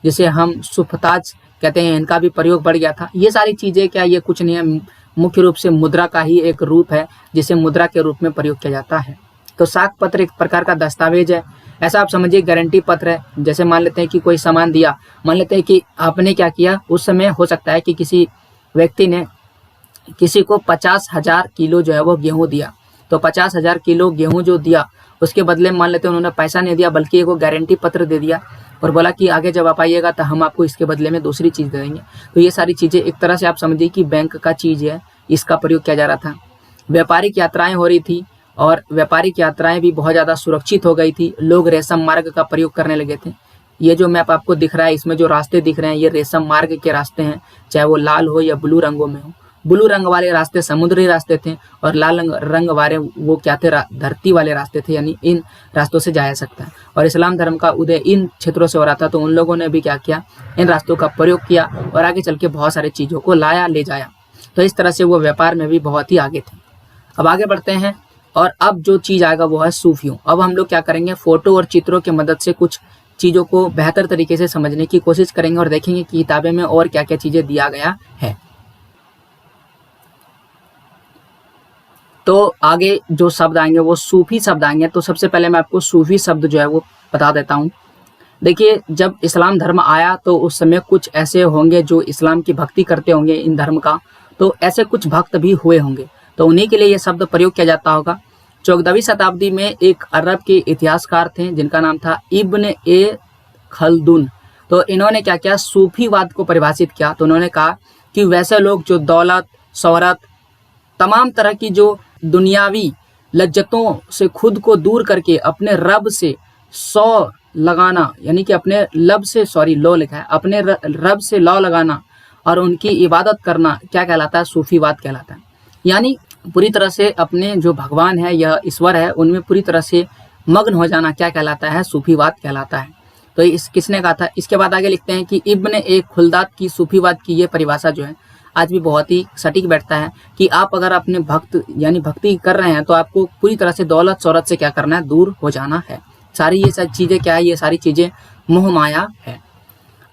जिसे हम सुफताज कहते हैं, इनका भी प्रयोग बढ़ गया था। ये सारी चीज़ें क्या, ये कुछ नहीं है, मुख्य रूप से मुद्रा का ही एक रूप है जिसे मुद्रा के रूप में प्रयोग किया जाता है। तो साख पत्र एक प्रकार का दस्तावेज है, ऐसा आप समझिए गारंटी पत्र है। जैसे मान लेते हैं कि कोई सामान दिया, मान लेते हैं कि आपने क्या किया, उस समय हो सकता है कि किसी व्यक्ति ने किसी को 50,000 किलो जो है वो गेहूँ दिया, तो 50,000 किलो गेहूँ जो दिया उसके बदले मान लेते हैं उन्होंने पैसा नहीं दिया बल्कि एक गारंटी पत्र दे दिया और बोला कि आगे जब आप आइएगा तो हम आपको इसके बदले में दूसरी चीज़ दे देंगे। तो ये सारी चीज़ें एक तरह से आप समझिए कि बैंक का चीज़ है, इसका प्रयोग किया जा रहा था। व्यापारिक यात्राएं हो रही थी और व्यापारिक यात्राएं भी बहुत ज़्यादा सुरक्षित हो गई थी। लोग रेशम मार्ग का प्रयोग करने लगे थे। ये जो मैप आपको दिख रहा है, इसमें जो रास्ते दिख रहे हैं ये रेशम मार्ग के रास्ते हैं, चाहे वो लाल हो या ब्लू रंगों में हो। ब्लू रंग वाले रास्ते समुद्री रास्ते थे और लाल रंग वाले वो क्या थे, धरती वाले रास्ते थे, यानी इन रास्तों से जाया सकता है। और इस्लाम धर्म का उदय इन क्षेत्रों से हो रहा था, तो उन लोगों ने भी क्या किया, इन रास्तों का प्रयोग किया और आगे चल के बहुत सारी चीज़ों को लाया ले जाया। तो इस तरह से वो व्यापार में भी बहुत ही आगे थे। अब आगे बढ़ते हैं और अब जो चीज़ आएगा वो है सूफियों। अब हम लोग क्या करेंगे, फोटो और चित्रों की मदद से कुछ चीज़ों को बेहतर तरीके से समझने की कोशिश करेंगे और देखेंगे कि किताबें में और क्या क्या चीज़ें दिया गया है। तो आगे जो शब्द आएंगे वो सूफी शब्द आएंगे। तो सबसे पहले मैं आपको सूफी शब्द जो है वो बता देता हूँ। देखिए, जब इस्लाम धर्म आया तो उस समय कुछ ऐसे होंगे जो इस्लाम की भक्ति करते होंगे इन धर्म का, तो ऐसे कुछ भक्त भी हुए होंगे, तो उन्हीं के लिए ये शब्द प्रयोग किया जाता होगा। 14वीं शताब्दी में एक अरब के इतिहासकार थे जिनका नाम था इब्न ए खल्दुन। तो इन्होंने क्या किया, सूफीवाद को परिभाषित किया। तो उन्होंने कहा कि वैसे लोग जो दौलत, शोहरत, तमाम तरह की जो दुनियावी लज्जतों से खुद को दूर करके अपने रब से सौ लगाना, यानी कि अपने लब से लॉ लिखा है, अपने रब से लॉ लगाना और उनकी इबादत करना क्या कहलाता है, सूफीवाद कहलाता है। यानी पूरी तरह से अपने जो भगवान है या ईश्वर है उनमें पूरी तरह से मग्न हो जाना क्या कहलाता है, सूफीवाद कहलाता है। तो इस किसने कहा था। इसके बाद आगे लिखते हैं कि इब्न ए खुल्दात की सूफीवाद की ये परिभाषा जो है आज भी बहुत ही सटीक बैठता है कि आप अगर अपने भक्त यानी भक्ति कर रहे हैं तो आपको पूरी तरह से दौलत शोहरत से क्या करना है, दूर हो जाना है। सारी ये सब चीज़ें क्या है, ये सारी चीज़ें मोह माया है।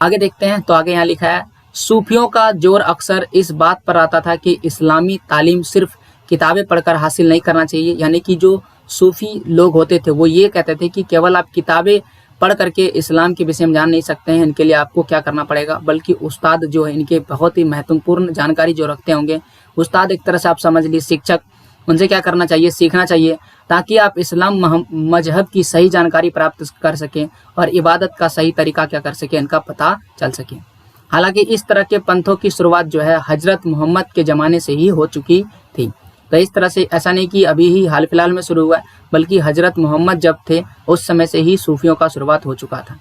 आगे देखते हैं तो आगे यहाँ लिखा है, सूफियों का जोर अक्सर इस बात पर आता था कि इस्लामी तालीम सिर्फ किताबें पढ़कर हासिल नहीं करना चाहिए। यानी कि जो सूफी लोग होते थे वो ये कहते थे कि केवल आप किताबें पढ़ करके इस्लाम के विषय में जान नहीं सकते हैं, इनके लिए आपको क्या करना पड़ेगा, बल्कि उस्ताद जो है इनके बहुत ही महत्वपूर्ण जानकारी जो रखते होंगे, उस्ताद एक तरह से आप समझ लीजिए शिक्षक, उनसे क्या करना चाहिए, सीखना चाहिए, ताकि आप इस्लाम मजहब की सही जानकारी प्राप्त कर सकें और इबादत का सही तरीका क्या कर सकें, इनका पता चल सके। हालांकि इस तरह के पंथों की शुरुआत जो है हजरत मोहम्मद के ज़माने से ही हो चुकी थी। तो इस तरह से ऐसा नहीं कि अभी ही हाल फिलहाल में शुरू हुआ है, बल्कि हजरत मोहम्मद जब थे उस समय से ही सूफियों का शुरुआत हो चुका था।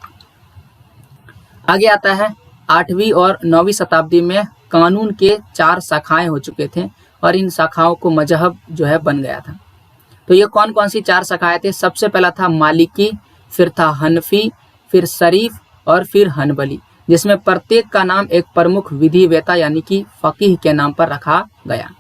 आगे आता है 8वीं और 9वीं शताब्दी में कानून के 4 शाखाएं हो चुके थे और इन शाखाओं को मजहब जो है बन गया था। तो ये कौन कौन सी 4 शाखाएं थे, सबसे पहला था मालिकी, फिर था हनफी, फिर शरीफ और फिर हनबली, जिसमें प्रत्येक का नाम एक प्रमुख विधिवेता यानी कि फकीह के नाम पर रखा गया।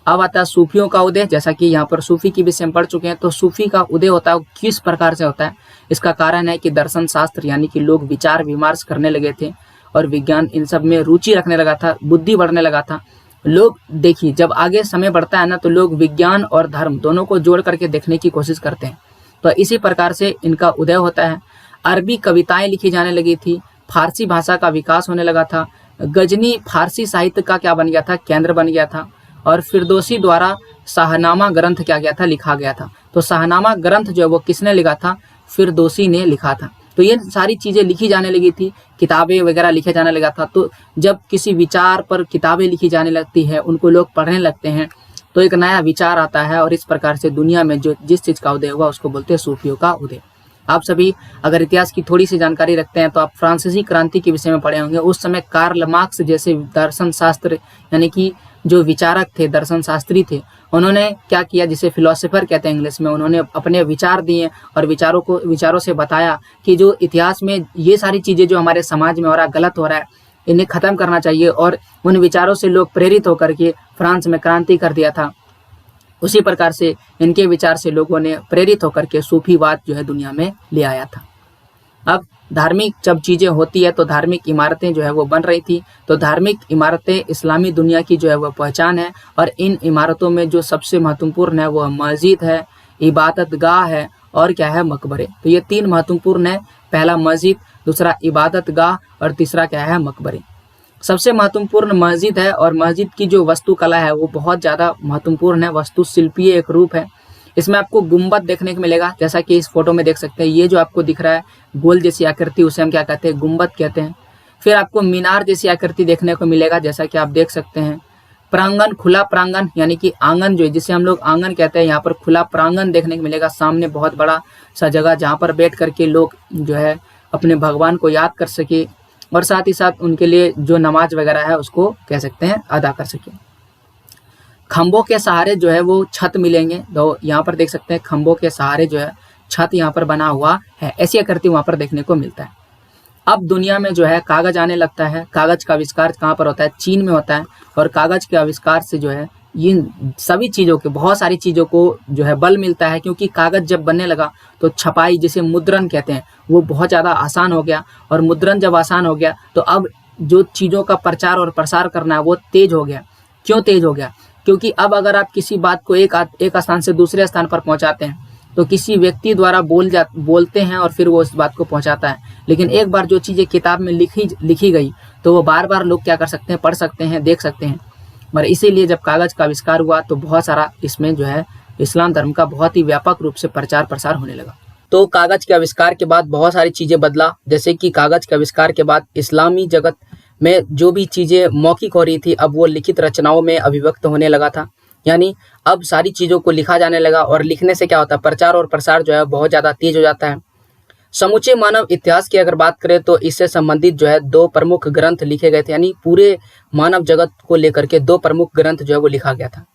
अब आता है सूफियों का उदय। जैसा कि यहाँ पर सूफी की विषय में पढ़ चुके हैं, तो सूफी का उदय होता है किस प्रकार से होता है, इसका कारण है कि दर्शन शास्त्र यानी कि लोग विचार विमर्श करने लगे थे और विज्ञान इन सब में रुचि रखने लगा था, बुद्धि बढ़ने लगा था। लोग देखिए जब आगे समय बढ़ता है ना तो लोग विज्ञान और धर्म दोनों को जोड़ करके देखने की कोशिश करते हैं। तो इसी प्रकार से इनका उदय होता है। अरबी कविताएं लिखी जाने लगी थी, फारसी भाषा का विकास होने लगा था, गजनी फारसी साहित्य का क्या बन गया था, केंद्र बन गया था और फिरदौसी द्वारा शाहनामा ग्रंथ क्या गया था, लिखा गया था। तो शाहनामा ग्रंथ जो है वो किसने लिखा था, फिरदौसी ने लिखा था। तो ये सारी चीज़ें लिखी जाने लगी थी, किताबें वगैरह लिखे जाने लगा था। तो जब किसी विचार पर किताबें लिखी जाने लगती है, उनको लोग पढ़ने लगते हैं, तो एक नया विचार आता है और इस प्रकार से दुनिया में जो जिस चीज़ का उदय हुआ उसको बोलते हैं सूफियों का उदय। आप सभी अगर इतिहास की थोड़ी सी जानकारी रखते हैं तो आप फ्रांसीसी क्रांति के विषय में पढ़े होंगे। उस समय कार्ल मार्क्स जैसे दर्शन शास्त्र यानी कि जो विचारक थे, दर्शन शास्त्री थे, उन्होंने क्या किया, जिसे फिलोसोफर कहते हैं इंग्लिश में, उन्होंने अपने विचार दिए और विचारों से बताया कि जो इतिहास में ये सारी चीज़ें जो हमारे समाज में हो रहा है, गलत हो रहा है, इन्हें ख़त्म करना चाहिए। और उन विचारों से लोग प्रेरित होकर के फ्रांस में क्रांति कर दिया था। उसी प्रकार से इनके विचार से लोगों ने प्रेरित होकर के सूफीवाद जो है दुनिया में ले आया था। अब धार्मिक जब चीज़ें होती है तो धार्मिक इमारतें जो है वो बन रही थी। तो धार्मिक इमारतें इस्लामी दुनिया की जो है वो पहचान है। और इन इमारतों में जो सबसे महत्वपूर्ण है वो मस्जिद है, इबादत गाह है और क्या है, मकबरे। तो ये तीन महत्वपूर्ण है, पहला मस्जिद, दूसरा इबादत गाह और तीसरा क्या है, मकबरे। सबसे महत्वपूर्ण मस्जिद है और मस्जिद की जो वास्तुकला है वो बहुत ज़्यादा महत्वपूर्ण है, वास्तुशिल्पीय एक रूप है। इसमें आपको गुंबद देखने को मिलेगा, जैसा कि इस फोटो में देख सकते हैं। ये जो आपको दिख रहा है गोल जैसी आकृति, उसे हम क्या कहते हैं, गुंबद कहते हैं। फिर आपको मीनार जैसी आकृति देखने को मिलेगा, जैसा कि आप देख सकते हैं। प्रांगण, खुला प्रांगण यानी कि आंगन जो है, जिसे हम लोग आंगन कहते हैं, यहाँ पर खुला प्रांगण देखने को मिलेगा। सामने बहुत बड़ा सा जगह जहाँ पर बैठ करके लोग जो है अपने भगवान को याद कर सके और साथ ही साथ उनके लिए जो नमाज वगैरह है उसको कह सकते हैं अदा कर सके। खंभों के सहारे जो है वो छत मिलेंगे। तो यहाँ पर देख सकते हैं खंभों के सहारे जो है छत यहाँ पर बना हुआ है, ऐसी आकृति वहाँ पर देखने को मिलता है। अब दुनिया में जो है कागज आने लगता है। कागज का आविष्कार कहाँ पर होता है, चीन में होता है। और कागज के आविष्कार से जो है इन सभी चीज़ों के, बहुत सारी चीज़ों को जो है बल मिलता है, क्योंकि कागज जब बनने लगा तो छपाई, जिसे मुद्रण कहते हैं, वो बहुत ज़्यादा आसान हो गया। और मुद्रण जब आसान हो गया तो अब जो चीज़ों का प्रचार और प्रसार करना है वो तेज हो गया। क्यों तेज हो गया? क्योंकि अब अगर आप किसी बात को एक स्थान से दूसरे स्थान पर पहुंचाते हैं तो किसी व्यक्ति द्वारा बोलते हैं और फिर वो उस बात को पहुंचाता है। लेकिन एक बार जो चीज़ें किताब में लिखी गई तो वो बार बार लोग क्या कर सकते हैं, पढ़ सकते हैं, देख सकते हैं। और इसीलिए जब कागज़ का आविष्कार हुआ तो बहुत सारा इसमें जो है इस्लाम धर्म का बहुत ही व्यापक रूप से प्रचार प्रसार होने लगा। तो कागज़ के आविष्कार के बाद बहुत सारी चीज़ें बदला, जैसे कि कागज़ के आविष्कार के बाद इस्लामी जगत में जो भी चीज़ें मौखिक हो रही थी अब वो लिखित रचनाओं में अभिव्यक्त होने लगा था। यानी अब सारी चीज़ों को लिखा जाने लगा और लिखने से क्या होता है, प्रचार और प्रसार जो है बहुत ज़्यादा तेज हो जाता है। समूचे मानव इतिहास की अगर बात करें तो इससे संबंधित जो है 2 प्रमुख ग्रंथ लिखे गए थे। यानी पूरे मानव जगत को लेकर के 2 प्रमुख ग्रंथ जो है वो लिखा गया था।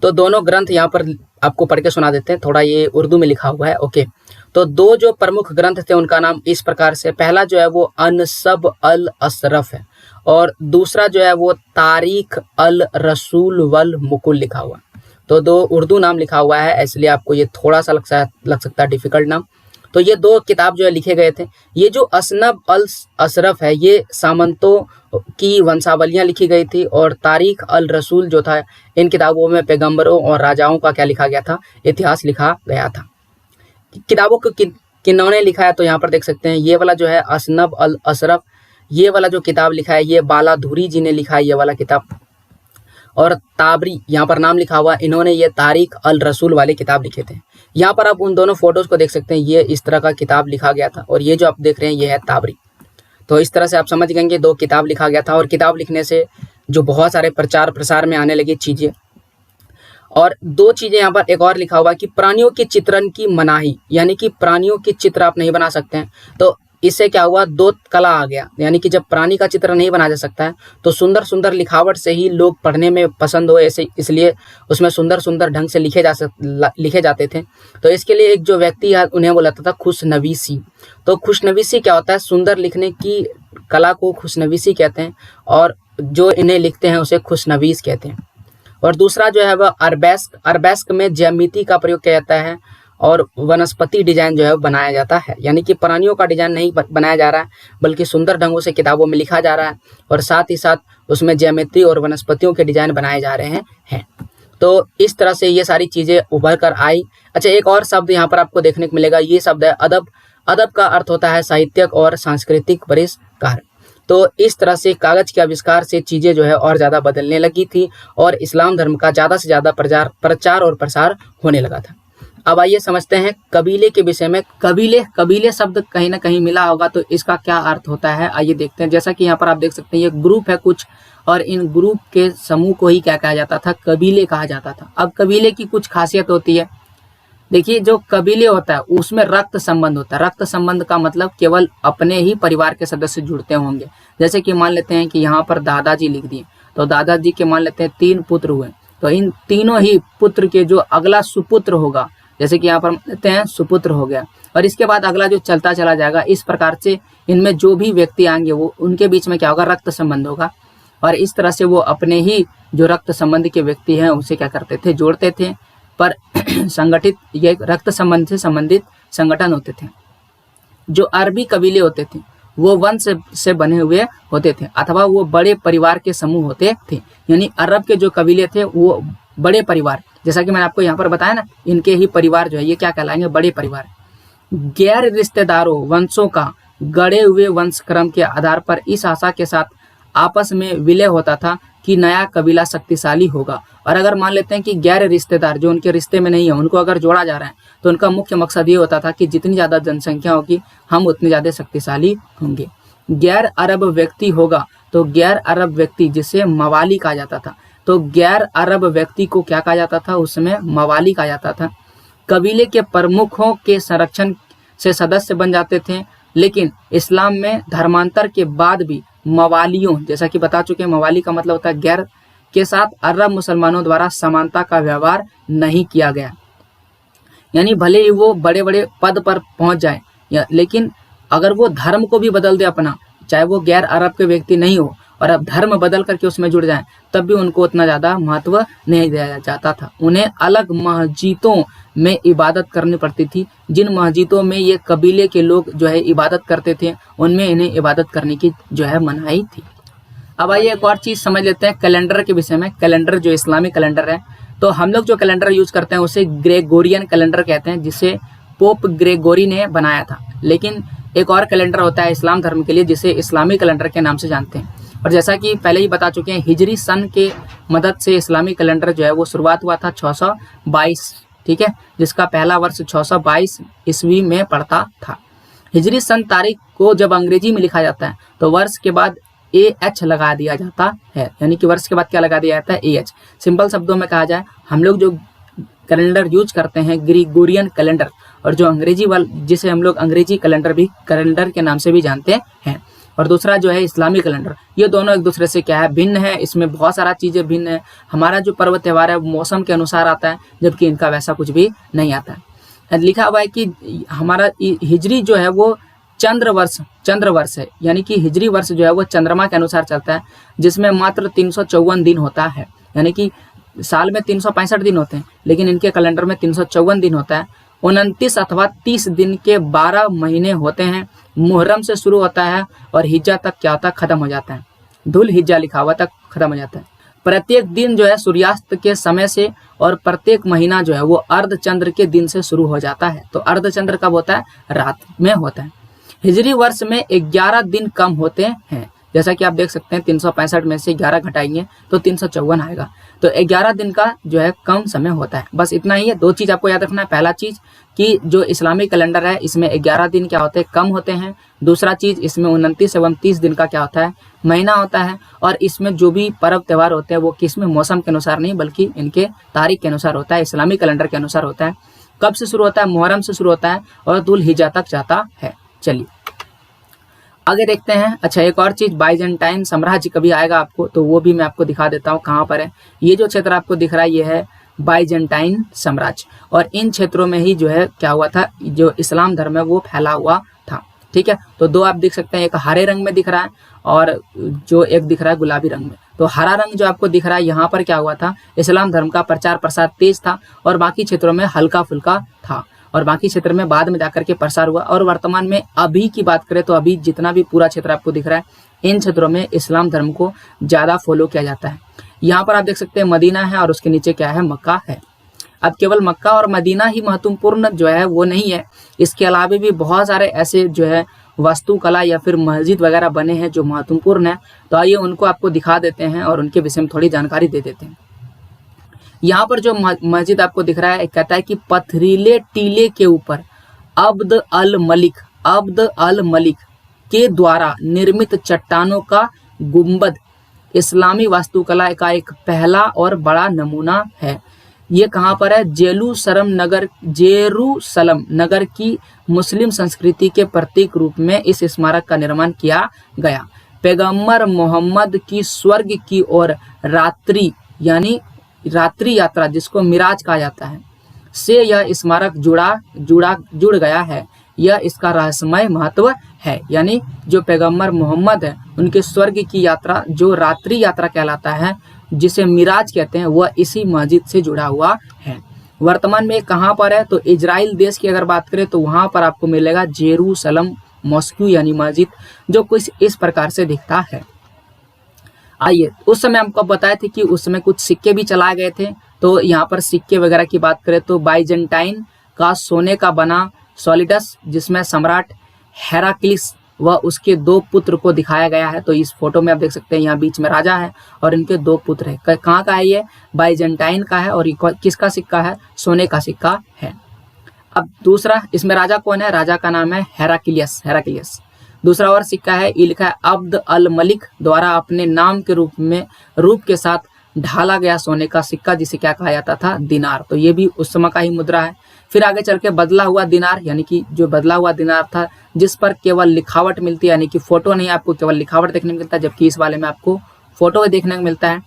तो दोनों ग्रंथ यहाँ पर आपको पढ़ के सुना देते हैं, थोड़ा ये उर्दू में लिखा हुआ है। ओके, तो 2 जो प्रमुख ग्रंथ थे उनका नाम इस प्रकार से, पहला जो है वो अनसब अल अशरफ है और दूसरा जो है वो तारीख अल रसूल वल मुकुल लिखा हुआ। तो 2 उर्दू नाम लिखा हुआ है, इसलिए आपको ये थोड़ा सा लग सकता है डिफिकल्ट नाम। तो ये 2 किताब जो है लिखे गए थे। ये जो असनब अल अशरफ है ये सामंतों की वंशावलियाँ लिखी गई थी और तारीख अल रसूल जो था, इन किताबों में पैगंबरों और राजाओं का क्या लिखा गया था, इतिहास लिखा गया था। किताबों को किन्होंने लिखा है तो यहाँ पर देख सकते हैं, ये वाला जो है असनब अल अशरफ, ये वाला जो किताब लिखा है ये बालाधुरी जी ने लिखा है ये वाला किताब। और ताबरी यहाँ पर नाम लिखा हुआ, इन्होंने ये तारीख अल रसूल वाले किताब लिखे थे। यहाँ पर आप उन दोनों फोटोज को देख सकते हैं, ये इस तरह का किताब लिखा गया था और ये जो आप देख रहे हैं ये है ताबरी। तो इस तरह से आप समझ गएंगे 2 किताब लिखा गया था और किताब लिखने से जो बहुत सारे प्रचार प्रसार में आने लगी चीज़ें। और 2 चीज़ें यहाँ पर एक और लिखा हुआ कि प्राणियों के चित्रण की मनाही, यानी कि प्राणियों के चित्र आप नहीं बना सकते हैं। तो इससे क्या हुआ, 2 कला आ गया, यानी कि जब प्राणी का चित्र नहीं बनाया जा सकता है तो सुंदर सुंदर लिखावट से ही लोग पढ़ने में पसंद हो, ऐसे इसलिए उसमें सुंदर सुंदर ढंग से लिखे जाते थे। तो इसके लिए एक जो व्यक्ति है उन्हें बोलता था खुशनवीसी। तो खुशनवीसी क्या होता है, सुंदर लिखने की कला को खुशनवीसी कहते हैं और जो इन्हें लिखते हैं उसे खुशनवीस कहते हैं। और दूसरा जो है वह अरबेस्क में ज्यामिति का प्रयोग किया जाता है और वनस्पति डिजाइन जो है बनाया जाता है। यानी कि प्राणियों का डिजाइन नहीं बनाया जा रहा है बल्कि सुंदर ढंगों से किताबों में लिखा जा रहा है और साथ ही साथ उसमें ज्यामिति और वनस्पतियों के डिजाइन बनाए जा रहे हैं। तो इस तरह से ये सारी चीज़ें उभर कर आई। अच्छा, एक और शब्द यहाँ पर आपको देखने को मिलेगा, ये शब्द है अदब। अदब का अर्थ होता है साहित्यक और सांस्कृतिक परिष्कार। तो इस तरह से कागज के आविष्कार से चीज़ें जो है और ज़्यादा बदलने लगी थी और इस्लाम धर्म का ज़्यादा से ज़्यादा प्रचार और प्रसार होने लगा था। अब आइए समझते हैं कबीले के विषय में। कबीले शब्द कहीं ना कहीं मिला होगा, तो इसका क्या अर्थ होता है आइए देखते हैं। जैसा कि यहाँ पर आप देख सकते हैं ये ग्रुप है कुछ, और इन ग्रुप के समूह को ही क्या कहा जाता था, कबीले कहा जाता था। अब कबीले की कुछ खासियत होती है। देखिए जो कबीले होता है उसमें रक्त संबंध होता है। रक्त संबंध का मतलब केवल अपने ही परिवार के सदस्य जुड़ते होंगे। जैसे कि मान लेते हैं कि यहाँ पर दादाजी लिख दिए, तो दादाजी के मान लेते हैं 3 पुत्र हुए, तो इन तीनों ही पुत्र के जो अगला सुपुत्र होगा, जैसे कि यहाँ पर लेते हैं सुपुत्र हो गया, और इसके बाद अगला जो चलता चला जाएगा, इस प्रकार से इनमें जो भी व्यक्ति आएंगे वो उनके बीच में क्या होगा, रक्त संबंध होगा। और इस तरह से वो अपने ही जो रक्त संबंध के व्यक्ति हैं उसे क्या करते थे, जोड़ते थे। पर संगठित ये रक्त संबंध से संबंधित संगठन होते थे। जो अरबी कबीले होते थे वो वंश से बने हुए होते थे, अथवा वो बड़े परिवार के समूह होते थे। यानी अरब के जो कबीले थे वो बड़े परिवार, जैसा कि मैंने आपको यहाँ पर बताया ना, इनके ही परिवार जो है ये क्या कहलाएंगे, बड़े परिवार। गैर रिश्तेदारों वंशों का गढ़े हुए वंश क्रम के आधार पर इस आशा के साथ आपस में विलय होता था कि नया कबीला शक्तिशाली होगा। और अगर मान लेते हैं कि गैर रिश्तेदार जो उनके रिश्ते में नहीं है उनको अगर जोड़ा जा रहा है, तो उनका मुख्य मकसद ये होता था कि जितनी ज़्यादा जनसंख्या होगी हम उतने ज़्यादा शक्तिशाली होंगे। गैर अरब व्यक्ति होगा, तो गैर अरब व्यक्ति जिसे मवाली कहा जाता था, तो गैर अरब व्यक्ति को क्या कहा जाता था, उसमें मवाली कहा जाता था। कबीले के प्रमुखों के संरक्षण से सदस्य बन जाते थे, लेकिन इस्लाम में धर्मांतर के बाद भी मवालियों, जैसा कि बता चुके हैं मवाली का मतलब होता है गैर, के साथ अरब मुसलमानों द्वारा समानता का व्यवहार नहीं किया गया। यानी भले ही वो बड़े बड़े पद पर पहुंच जाए, लेकिन अगर वो धर्म को भी बदल दे अपना, चाहे वो गैर अरब के व्यक्ति नहीं हो, और अब धर्म बदल करके उसमें जुड़ जाए, तब भी उनको उतना ज़्यादा महत्व नहीं दिया जाता था। उन्हें अलग मस्जिदों में इबादत करनी पड़ती थी। जिन मस्जिदों में ये कबीले के लोग जो है इबादत करते थे, उनमें इन्हें इबादत करने की जो है मनाही थी। अब आइए एक और चीज़ समझ लेते हैं कैलेंडर के विषय में। कैलेंडर जो इस्लामिक कैलेंडर है, तो हम लोग जो कैलेंडर यूज करते हैं उसे ग्रेगोरियन कैलेंडर कहते हैं, जिसे पोप ग्रेगोरी ने बनाया था। लेकिन एक और कैलेंडर होता है इस्लाम धर्म के लिए, जिसे इस्लामी कैलेंडर के नाम से जानते हैं। और जैसा कि पहले ही बता चुके हैं, हिजरी सन के मदद से इस्लामी कैलेंडर जो है वो शुरुआत हुआ था 622, ठीक है, जिसका पहला वर्ष 622 ईस्वी में पड़ता था। हिजरी सन तारीख को जब अंग्रेजी में लिखा जाता है तो वर्ष के बाद AH लगा दिया जाता है। यानी कि वर्ष के बाद क्या लगा दिया जाता है, AH। सिंपल शब्दों में कहा जाए, हम लोग जो कैलेंडर यूज करते हैं ग्रेगोरियन कैलेंडर, और जो अंग्रेजी वाला जिसे हम लोग अंग्रेजी कैलेंडर भी कैलेंडर के नाम से भी जानते हैं, और दूसरा जो है इस्लामी कैलेंडर, ये दोनों एक दूसरे से क्या है, भिन्न है। इसमें बहुत सारा चीज़ें भिन्न है। हमारा जो पर्व त्यौहार है वो मौसम के अनुसार आता है, जबकि इनका वैसा कुछ भी नहीं आता है। लिखा हुआ है कि हमारा हिजरी जो है वो चंद्र वर्ष है, यानी कि हिजरी वर्ष जो है वो चंद्रमा के अनुसार चलता है, जिसमें मात्र 354 दिन होता है। यानी कि साल में 365 दिन होते हैं, लेकिन इनके कैलेंडर में 354 दिन होता है। 29 अथवा 30 दिन के 12 महीने होते हैं। मुहर्रम से शुरू होता है और हिज्जा तक क्या होता है, खत्म हो जाता है। धुल हिज्जा लिखा हुआ तक खत्म हो जाता है। प्रत्येक दिन जो है सूर्यास्त के समय से, और प्रत्येक महीना जो है वो अर्धचंद्र के दिन से शुरू हो जाता है। तो अर्धचंद्र कब होता है, रात में होता है। हिजरी वर्ष में 11 दिन कम होते हैं, जैसा कि आप देख सकते हैं 365 में से 11 घटाएंगे तो 354 आएगा। तो 11 दिन का जो है कम समय होता है। बस इतना ही है। 2 चीज़ आपको याद रखना है। पहला चीज़ कि जो इस्लामिक कैलेंडर है इसमें 11 दिन क्या होते हैं, कम होते हैं। दूसरा चीज़, इसमें 29 एवं 30 दिन का क्या होता है, महीना होता है। और इसमें जो भी पर्व त्यौहार होते हैं वो किसमें, मौसम के अनुसार नहीं बल्कि इनके तारीख के अनुसार होता है, इस्लामिक कैलेंडर के अनुसार होता है। कब से शुरू होता है, मुहर्रम से शुरू होता है और दुल हिज्जा तक जाता है। चलिए आगे देखते हैं। अच्छा, एक और चीज, बाइजेंटाइन साम्राज्य कभी आएगा आपको, तो वो भी मैं आपको दिखा देता हूँ कहाँ पर है। ये जो क्षेत्र आपको दिख रहा है ये है बाइजेंटाइन साम्राज्य, और इन क्षेत्रों में ही जो है क्या हुआ था, जो इस्लाम धर्म है वो फैला हुआ था। ठीक है, तो 2 आप देख सकते हैं, एक हरे रंग में दिख रहा है और जो एक दिख रहा है गुलाबी रंग में। तो हरा रंग जो आपको दिख रहा है, यहाँ पर क्या हुआ था, इस्लाम धर्म का प्रचार प्रसार तेज था, और बाकी क्षेत्रों में हल्का फुल्का था, और बाकी क्षेत्र में बाद में जाकर के प्रसार हुआ। और वर्तमान में अभी की बात करें तो अभी जितना भी पूरा क्षेत्र आपको दिख रहा है, इन क्षेत्रों में इस्लाम धर्म को ज़्यादा फॉलो किया जाता है। यहाँ पर आप देख सकते हैं मदीना है और उसके नीचे क्या है, मक्का है। अब केवल मक्का और मदीना ही महत्वपूर्ण जो है वो नहीं है, इसके अलावा भी बहुत सारे ऐसे जो है वास्तुकला या फिर मस्जिद वगैरह बने हैं जो महत्वपूर्ण है। तो आइए उनको आपको दिखा देते हैं और उनके विषय में थोड़ी जानकारी दे देते हैं। यहाँ पर जो मस्जिद आपको दिख रहा है कहता है कि पथरीले टीले के ऊपर अब्द अल मलिक के द्वारा निर्मित चट्टानों का गुंबद इस्लामी वास्तुकला का एक पहला और बड़ा नमूना है। ये कहाँ पर है? जेरूसलम नगर की मुस्लिम संस्कृति के प्रतीक रूप में इस स्मारक का निर्माण किया गया। पैगंबर मोहम्मद की स्वर्ग की ओर रात्रि यानी रात्रि यात्रा, जिसको मिराज कहा जाता है, से यह स्मारक जुड़ गया है। यह इसका रहस्यमय महत्व है। यानी जो पैगंबर मोहम्मद है उनके स्वर्ग की यात्रा जो रात्रि यात्रा कहलाता है, जिसे मिराज कहते हैं, वह इसी मस्जिद से जुड़ा हुआ है। वर्तमान में कहाँ पर है? तो इजराइल देश की अगर बात करें तो वहाँ पर आपको मिलेगा जेरूसलम मॉस्क्यू यानी मस्जिद, जो कुछ इस प्रकार से दिखता है। आइए, उस समय हमको बताए थे कि उस समय कुछ सिक्के भी चलाए गए थे। तो यहाँ पर सिक्के वगैरह की बात करें तो बाइजेंटाइन का सोने का बना सॉलिडस, जिसमें सम्राट हेराक्लिस व उसके 2 पुत्र को दिखाया गया है। तो इस फोटो में आप देख सकते हैं यहाँ बीच में राजा है और इनके 2 पुत्र है। कहाँ का है ये? बाइजेंटाइन का है। और किसका सिक्का है? सोने का सिक्का है। अब दूसरा, इसमें राजा कौन है? राजा का नाम है हेराक्लियस। दूसरा और सिक्का है, ये लिखा है अब्द अल मलिक द्वारा अपने नाम के रूप के साथ ढाला गया सोने का सिक्का, जिसे क्या कहा जाता था? दिनार। तो ये भी उस समय का ही मुद्रा है। फिर आगे चल के बदला हुआ दिनार, यानी कि जो बदला हुआ दिनार था जिस पर केवल लिखावट मिलती है, यानी कि फोटो नहीं, आपको केवल लिखावट देखने को मिलता है, जबकि इस वाले में आपको फोटो देखने को मिलता है।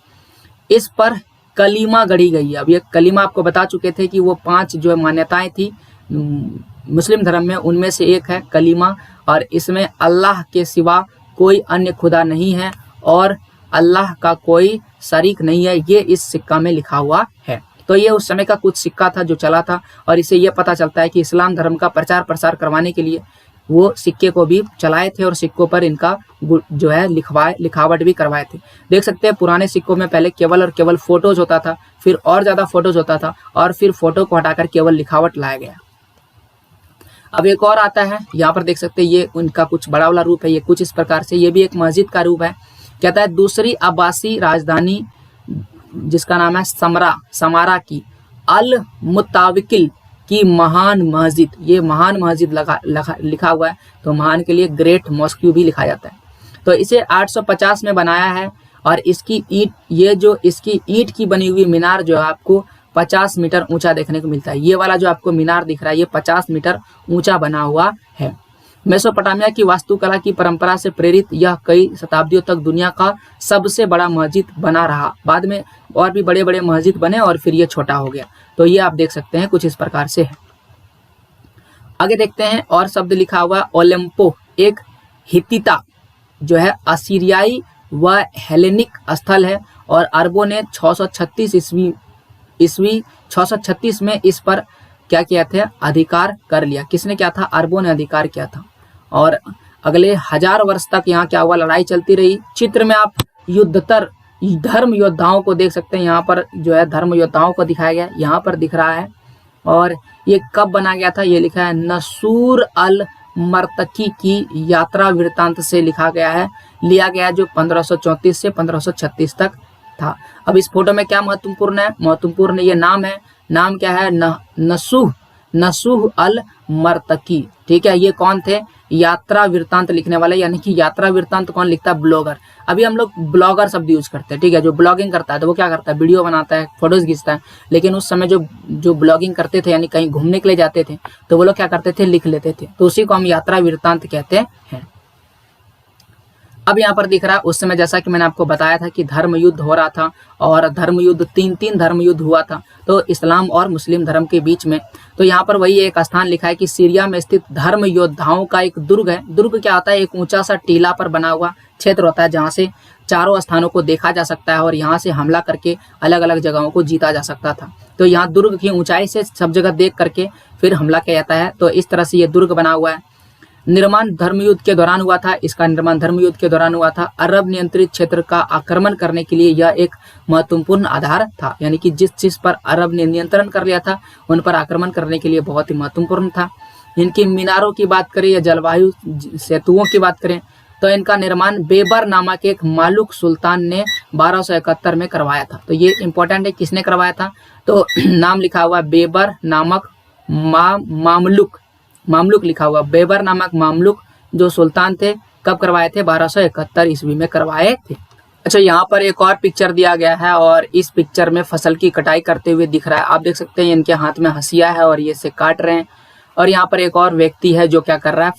इस पर कलीमा गढ़ी गई है। अब ये कलीमा आपको बता चुके थे कि वो 5 जो मान्यताएं थी मुस्लिम धर्म में, उनमें से एक है कलीमा। और इसमें अल्लाह के सिवा कोई अन्य खुदा नहीं है और अल्लाह का कोई शरीक नहीं है, ये इस सिक्का में लिखा हुआ है। तो ये उस समय का कुछ सिक्का था जो चला था, और इससे ये पता चलता है कि इस्लाम धर्म का प्रचार प्रसार करवाने के लिए वो सिक्के को भी चलाए थे और सिक्कों पर इनका जो है लिखावट भी करवाए थे। देख सकते हैं पुराने सिक्कों में पहले केवल और केवल फोटोज होता था, फिर और ज़्यादा फोटोज होता था, और फिर फोटो को हटाकर केवल लिखावट लाया गया। अब एक और आता है, यहाँ पर देख सकते हैं ये उनका कुछ बड़ा वाला रूप है। ये कुछ इस प्रकार से, ये भी एक मस्जिद का रूप है। कहता है दूसरी अब्बासी राजधानी जिसका नाम है समारा की अल मुताविकिल की महान मस्जिद, ये महान मस्जिद लिखा हुआ है। तो महान के लिए ग्रेट मॉस्क्यू भी लिखा जाता है। तो इसे 850 में बनाया है, और इसकी ईंट, ये जो इसकी ईंट की बनी हुई मीनार जो है आपको 50 मीटर ऊंचा देखने को मिलता है। ये वाला जो आपको मीनार दिख रहा है ये 50 मीटर ऊंचा बना हुआ है। मेसोपोटामिया की वास्तुकला की परंपरा से प्रेरित यह कई शताब्दियों तक दुनिया का सबसे बड़ा मस्जिद बना रहा। बाद में और भी बड़े बड़े मस्जिद बने और फिर ये छोटा हो गया। तो ये आप देख सकते हैं कुछ इस प्रकार से है। आगे देखते हैं और शब्द लिखा हुआ ओलंपो, एक हित्तिता जो है असीरियाई व हेलेनिक स्थल है, और अरबों ने 636 में इस पर क्या किया था? अधिकार कर लिया। किसने क्या था? अरबों ने अधिकार किया था। और अगले 1000 वर्ष तक यहाँ क्या हुआ? लड़ाई चलती रही। चित्र में आप युद्धतर धर्म योद्धाओं को देख सकते हैं। यहाँ पर जो है धर्म योद्धाओं को दिखाया गया, यहाँ पर दिख रहा है। और ये कब बना गया था? ये लिखा है नसूर अल मर्तकी की यात्रा वृत्तांत से लिया गया, जो 1534 से 1536 तक था। अब इस फोटो में क्या महत्वपूर्ण है? महत्वपूर्ण ये नाम है। नाम क्या है? नसूह अल मर्तकी। ठीक है, ये कौन थे? यात्रा वृत्तांत लिखने वाले, यानी कि यात्रा वृत्तांत कौन लिखता है? ब्लॉगर। अभी हम लोग ब्लॉगर शब्द यूज करते हैं। ठीक है, जो ब्लॉगिंग करता है तो वो क्या करता है? वीडियो बनाता है, फोटोज खींचता है। लेकिन उस समय जो ब्लॉगिंग करते थे, यानी कहीं घूमने के लिए जाते थे, तो वो लोग क्या करते थे? लिख लेते थे। तो उसी को हम यात्रा वृत्तांत कहते हैं। अब यहाँ पर दिख रहा है उस समय, जैसा कि मैंने आपको बताया था कि धर्म युद्ध हो रहा था, और धर्म युद्ध तीन धर्म युद्ध हुआ था, तो इस्लाम और मुस्लिम धर्म के बीच में। तो यहाँ पर वही एक स्थान लिखा है कि सीरिया में स्थित धर्म योद्धाओं का एक दुर्ग है। दुर्ग क्या होता है? एक ऊंचा सा टीला पर बना हुआ क्षेत्र होता है, जहाँ से चारों स्थानों को देखा जा सकता है और यहाँ से हमला करके अलग अलग जगहों को जीता जा सकता था। तो यहाँ दुर्ग की ऊंचाई से सब जगह देख करके फिर हमला किया जाता है। तो इस तरह से ये दुर्ग बना हुआ है। निर्माण धर्मयुद्ध के दौरान हुआ था। इसका निर्माण धर्मयुद्ध के दौरान हुआ था। अरब नियंत्रित क्षेत्र का आक्रमण करने के लिए यह एक महत्वपूर्ण आधार था, यानी कि जिस चीज पर अरब ने नियंत्रण कर लिया था उन पर आक्रमण करने के लिए बहुत ही महत्वपूर्ण था। इनकी मीनारों की बात करें या जलवायु सेतुओं की बात करें तो इनका निर्माण बेबर नामक एक मालुक सुल्तान ने 1271 में करवाया था। तो ये इंपॉर्टेंट है, किसने करवाया था, तो नाम लिखा हुआ बेबर नामक मामलुक लिखा हुआ, बेबर नामक मामलुक जो सुल्तान थे, कब करवाए थे, 1271 ईस्वी में करवाए थे। अच्छा, यहाँ पर एक और पिक्चर दिया गया है और इस पिक्चर में फसल की कटाई करते हुए दिख रहा है। आप देख सकते हैं इनके हाथ में हंसिया है और ये इसे काट रहे हैं। और यहाँ पर एक और व्यक्ति है जो क्या कर रहा है,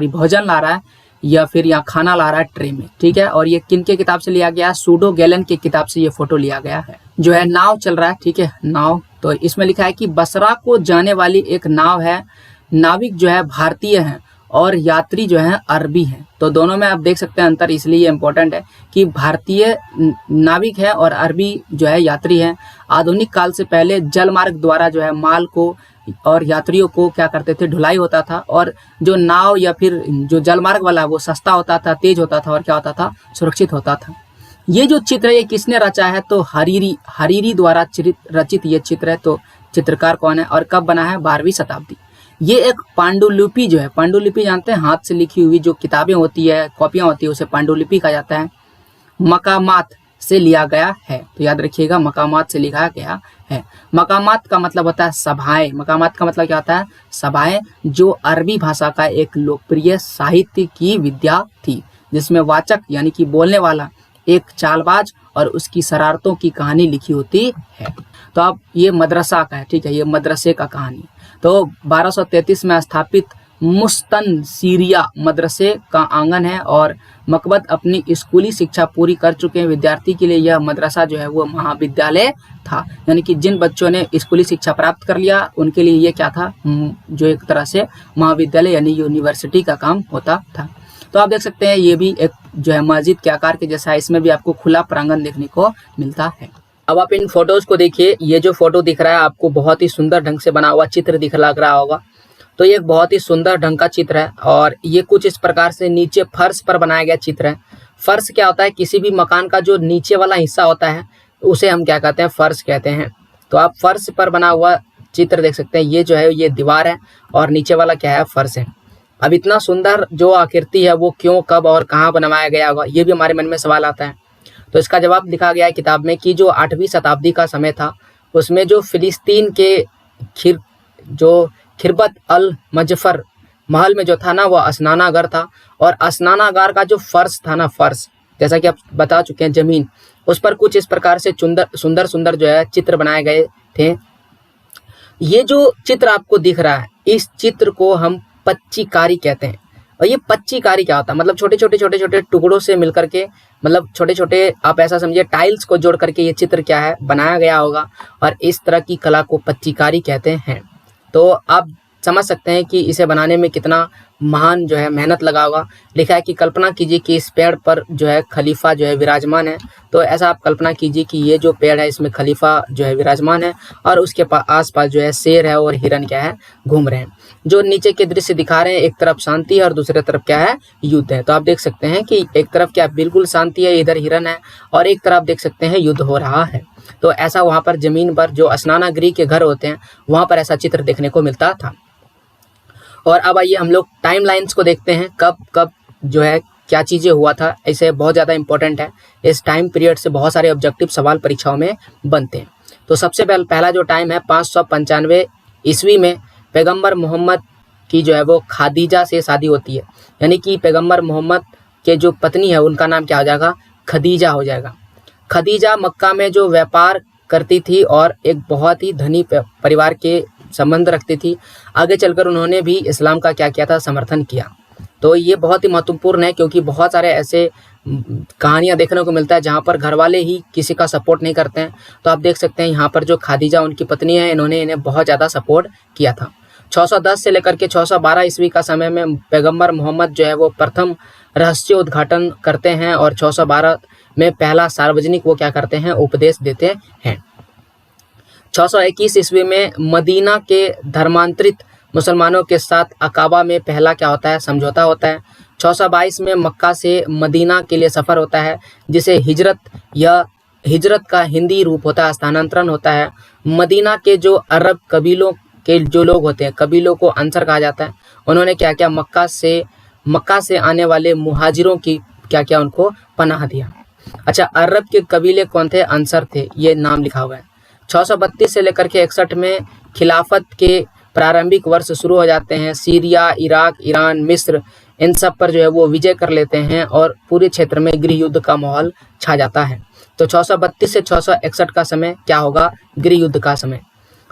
भोजन ला रहा है या फिर यहाँ खाना ला रहा है ट्रे में, ठीक है। और ये किन के किताब से लिया गया है, सूडो गैलन की किताब से ये फोटो लिया गया है। जो है नाव चल रहा है, ठीक है, नाव। तो इसमें लिखा है कि बसरा को जाने वाली एक नाव है, नाविक जो है भारतीय है और यात्री जो है अरबी हैं। तो दोनों में आप देख सकते हैं अंतर, इसलिए इम्पोर्टेंट है कि भारतीय नाविक है और अरबी जो है यात्री हैं। आधुनिक काल से पहले जलमार्ग द्वारा जो है माल को और यात्रियों को क्या करते थे, ढुलाई होता था। और जो नाव या फिर जो जलमार्ग वाला वो सस्ता होता था, तेज होता था और क्या होता था, सुरक्षित होता था। ये जो चित्र है ये किसने रचा है, तो हरीरी द्वारा रचित ये चित्र है। तो चित्रकार कौन है और कब बना है, 12वीं शताब्दी। ये एक पांडुलिपि जो है, पांडुलिपि जानते हैं, हाथ से लिखी हुई जो किताबें होती है, कॉपियां होती है, उसे पांडुलिपि कहा जाता है। मकामात से लिया गया है, तो याद रखिएगा मकामात से लिखा गया है। मकामात का मतलब होता है सभाएं। मकामात का मतलब क्या होता है, सभाएं, जो अरबी भाषा का एक लोकप्रिय साहित्य की विद्या थी, जिसमें वाचक यानी कि बोलने वाला एक चालबाज और उसकी शरारतों की कहानी लिखी होती है। तो अब ये मदरसा का है, ठीक है, ये मदरसे का कहानी। तो 1233 में स्थापित मुस्तनसीरिया मदरसे का आंगन है और मकबद अपनी स्कूली शिक्षा पूरी कर चुके हैं। विद्यार्थी के लिए यह मदरसा जो है वो महाविद्यालय था, यानी कि जिन बच्चों ने स्कूली शिक्षा प्राप्त कर लिया उनके लिए ये क्या था, जो एक तरह से महाविद्यालय यानी यूनिवर्सिटी का काम होता था। तो आप देख सकते हैं ये भी एक जो है मस्जिद के आकार के जैसा है, इसमें भी आपको खुला प्रांगण देखने को मिलता है। अब आप इन फोटोज को देखिए, ये जो फोटो दिख रहा है आपको बहुत ही सुंदर ढंग से बना हुआ चित्र लग रहा होगा। तो ये एक बहुत ही सुंदर ढंग का चित्र है और ये कुछ इस प्रकार से नीचे फर्श पर बनाया गया चित्र है। फर्श क्या होता है, किसी भी मकान का जो नीचे वाला हिस्सा होता है उसे हम क्या कहते हैं, फर्श कहते हैं। तो आप फर्श पर बना हुआ चित्र देख सकते हैं, ये जो है ये दीवार है और नीचे वाला क्या है, फर्श है। अब इतना सुंदर जो आकृति है वो क्यों, कब और कहाँ बनवाया गया होगा, ये भी हमारे मन में सवाल आता है। तो इसका जवाब लिखा गया है किताब में कि जो 8वीं शताब्दी का समय था उसमें जो फिलिस्तीन के खिरबत अल मजफर महल में जो था ना, वो स्नानागार था। और स्नानागार का जो फर्श था ना, फर्श जैसा कि आप बता चुके हैं, जमीन, उस पर कुछ इस प्रकार से सुंदर सुंदर जो है चित्र बनाए गए थे। ये जो चित्र आपको दिख रहा है, इस चित्र को हम पच्चीकारी कहते हैं। और ये पच्चीकारी क्या होता है, मतलब छोटे छोटे टुकड़ों से मिलकर के, मतलब छोटे छोटे आप ऐसा समझिए टाइल्स को जोड़ करके ये चित्र क्या है, बनाया गया होगा। और इस तरह की कला को पच्चीकारी कहते हैं। तो आप समझ सकते हैं कि इसे बनाने में कितना महान जो है मेहनत लगा होगा। लिखा है कि कल्पना कीजिए कि इस पेड़ पर जो है खलीफा जो है विराजमान है। तो ऐसा आप कल्पना कीजिए कि ये जो पेड़ है इसमें खलीफा जो है विराजमान है और उसके आसपास जो है शेर है और हिरन क्या है, घूम रहे हैं। जो नीचे के दृश्य दिखा रहे हैं, एक तरफ शांति है और दूसरे तरफ क्या है, युद्ध है। तो आप देख सकते हैं कि एक तरफ क्या बिल्कुल शांति है, इधर हिरन है, और एक तरफ देख सकते हैं युद्ध हो रहा है। तो ऐसा वहाँ पर जमीन पर जो स्नानागृह के घर होते हैं वहाँ पर ऐसा चित्र देखने को मिलता था। और अब आइए हम लोग टाइम लाइन्स को देखते हैं, कब कब जो है क्या चीज़ें हुआ था। ऐसे बहुत ज़्यादा इंपॉर्टेंट है, इस टाइम पीरियड से बहुत सारे ऑब्जेक्टिव सवाल परीक्षाओं में बनते हैं। तो सबसे पहला जो टाइम है 595 ईस्वी में पैगंबर मोहम्मद की जो है वो खादीजा से शादी होती है। यानी कि पैगंबर मोहम्मद के जो पत्नी है उनका नाम क्या हो जाएगा, खदीजा हो जाएगा। खदीजा मक्का में जो व्यापार करती थी और एक बहुत ही धनी परिवार के संबंध रखती थी। आगे चलकर उन्होंने भी इस्लाम का क्या किया था, समर्थन किया। तो ये बहुत ही महत्वपूर्ण है क्योंकि बहुत सारे ऐसे कहानियां देखने को मिलता है जहां पर घर वाले ही किसी का सपोर्ट नहीं करते हैं। तो आप देख सकते हैं यहाँ पर जो खादीजा उनकी पत्नी है, इन्होंने इन्हें बहुत ज़्यादा सपोर्ट किया था। 610 से लेकर के 612 ईस्वी का समय में पैगंबर मोहम्मद जो है वो प्रथम रहस्य उद्घाटन करते हैं और 612 में पहला सार्वजनिक वो क्या करते हैं, उपदेश देते हैं। 621 ईस्वी में मदीना के धर्मांतरित मुसलमानों के साथ अकाबा में पहला क्या होता है, समझौता होता है। 622 में मक्का से मदीना के लिए सफ़र होता है जिसे हिजरत या हिजरत का हिंदी रूप होता है, स्थानांतरण होता है। मदीना के जो अरब कबीलों के जो लोग होते हैं, कबीलों को अंसर कहा जाता है, उन्होंने क्या किया, मक्का से मक्का से आने वाले मुहाजिरों की क्या क्या उनको पनाह दिया। अच्छा, अरब के कबीले कौन थे? अंसर थे, ये नाम लिखा हुआ है। 632 से लेकर के 61 में खिलाफत के प्रारंभिक वर्ष शुरू हो जाते हैं। सीरिया, इराक, ईरान, मिस्र, इन सब पर जो है वो विजय कर लेते हैं और पूरे क्षेत्र में गृह युद्ध का माहौल छा जाता है। तो 632 से 661 का समय क्या होगा? गृह युद्ध का समय।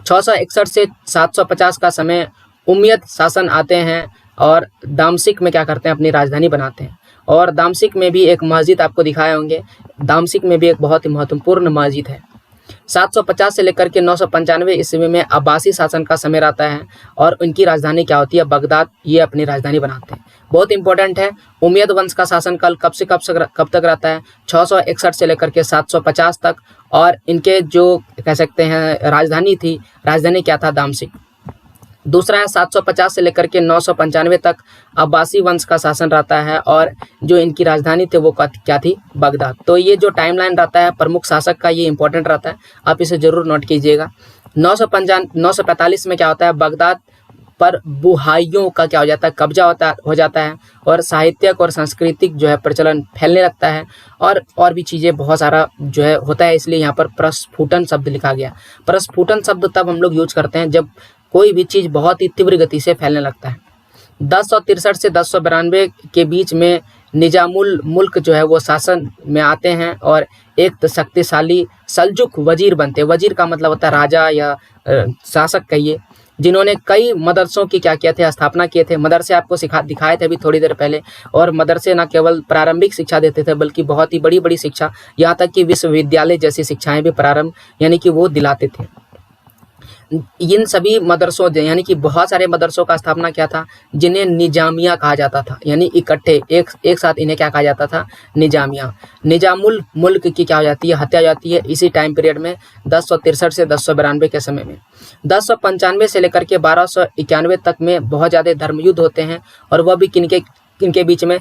661 से 750 का समय उमय्यद शासन आते हैं और दामशिक में क्या करते हैं? अपनी राजधानी बनाते हैं। और दामशिक में भी एक मस्जिद आपको दिखाए होंगे, दामशिक में भी एक बहुत ही महत्वपूर्ण मस्जिद है। 750 से लेकर के 995 ईस्वी में अब्बासी शासन का समय रहता है और उनकी राजधानी क्या होती है? बगदाद, ये अपनी राजधानी बनाते हैं। बहुत इंपॉर्टेंट है, उमय्यद वंश का शासनकाल कब से कब तक रहता है? 661 से लेकर के 750 तक। और इनके जो कह सकते हैं राजधानी थी, राजधानी क्या था? दामशिक। दूसरा है 750 से लेकर के 995 तक अब्बासी वंश का शासन रहता है और जो इनकी राजधानी थी वो क्या थी? बगदाद। तो ये जो टाइमलाइन रहता है प्रमुख शासक का, ये इंपॉर्टेंट रहता है, आप इसे जरूर नोट कीजिएगा। 945 में क्या होता है? बगदाद पर बुहाइयों का क्या हो जाता है? कब्जा हो जाता है और साहित्यक और सांस्कृतिक जो है प्रचलन फैलने लगता है और भी चीज़ें बहुत सारा जो है होता है, इसलिए यहाँ पर प्रस्फुटन शब्द लिखा गया। प्रस्फुटन शब्द तब हम लोग यूज करते हैं जब कोई भी चीज़ बहुत ही तीव्र गति से फैलने लगता है। 1063 से 1092 के बीच में निजामुल मुल्क जो है वो शासन में आते हैं और एक शक्तिशाली सल्जुक वजीर बनते हैं। वजीर का मतलब होता है राजा या शासक कहिए, जिन्होंने कई मदरसों की क्या किए थे? स्थापना किए थे। मदरसे आपको दिखाए थे अभी थोड़ी देर पहले। और मदरसे न केवल प्रारंभिक शिक्षा देते थे बल्कि बहुत ही बड़ी बड़ी शिक्षा, यहाँ तक कि विश्वविद्यालय जैसी शिक्षाएं भी प्रारंभ यानी कि वो दिलाते थे। इन सभी मदरसों यानी कि बहुत सारे मदरसों का स्थापना किया था जिन्हें निजामिया कहा जाता था, यानी इकट्ठे एक साथ इन्हें क्या कहा जाता था? निजामिया। निजामुल मुल्क की क्या हो जाती है? हत्या हो जाती है इसी टाइम पीरियड में 1063 से 1092 के समय में। 1095 से लेकर के 1291 तक में बहुत ज़्यादा धर्म युद्ध होते हैं और वह भी किनके बीच में?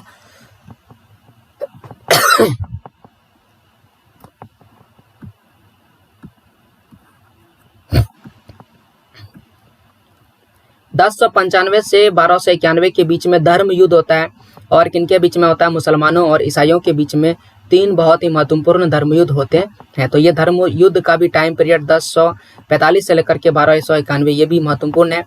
1095 से 1291 के बीच में धर्म युद्ध होता है और किनके बीच में होता है? मुसलमानों और ईसाइयों के बीच में 3 बहुत ही महत्वपूर्ण धर्म युद्ध होते हैं। तो ये धर्म युद्ध का भी टाइम पीरियड 1045 से लेकर के 1291, ये भी महत्वपूर्ण है।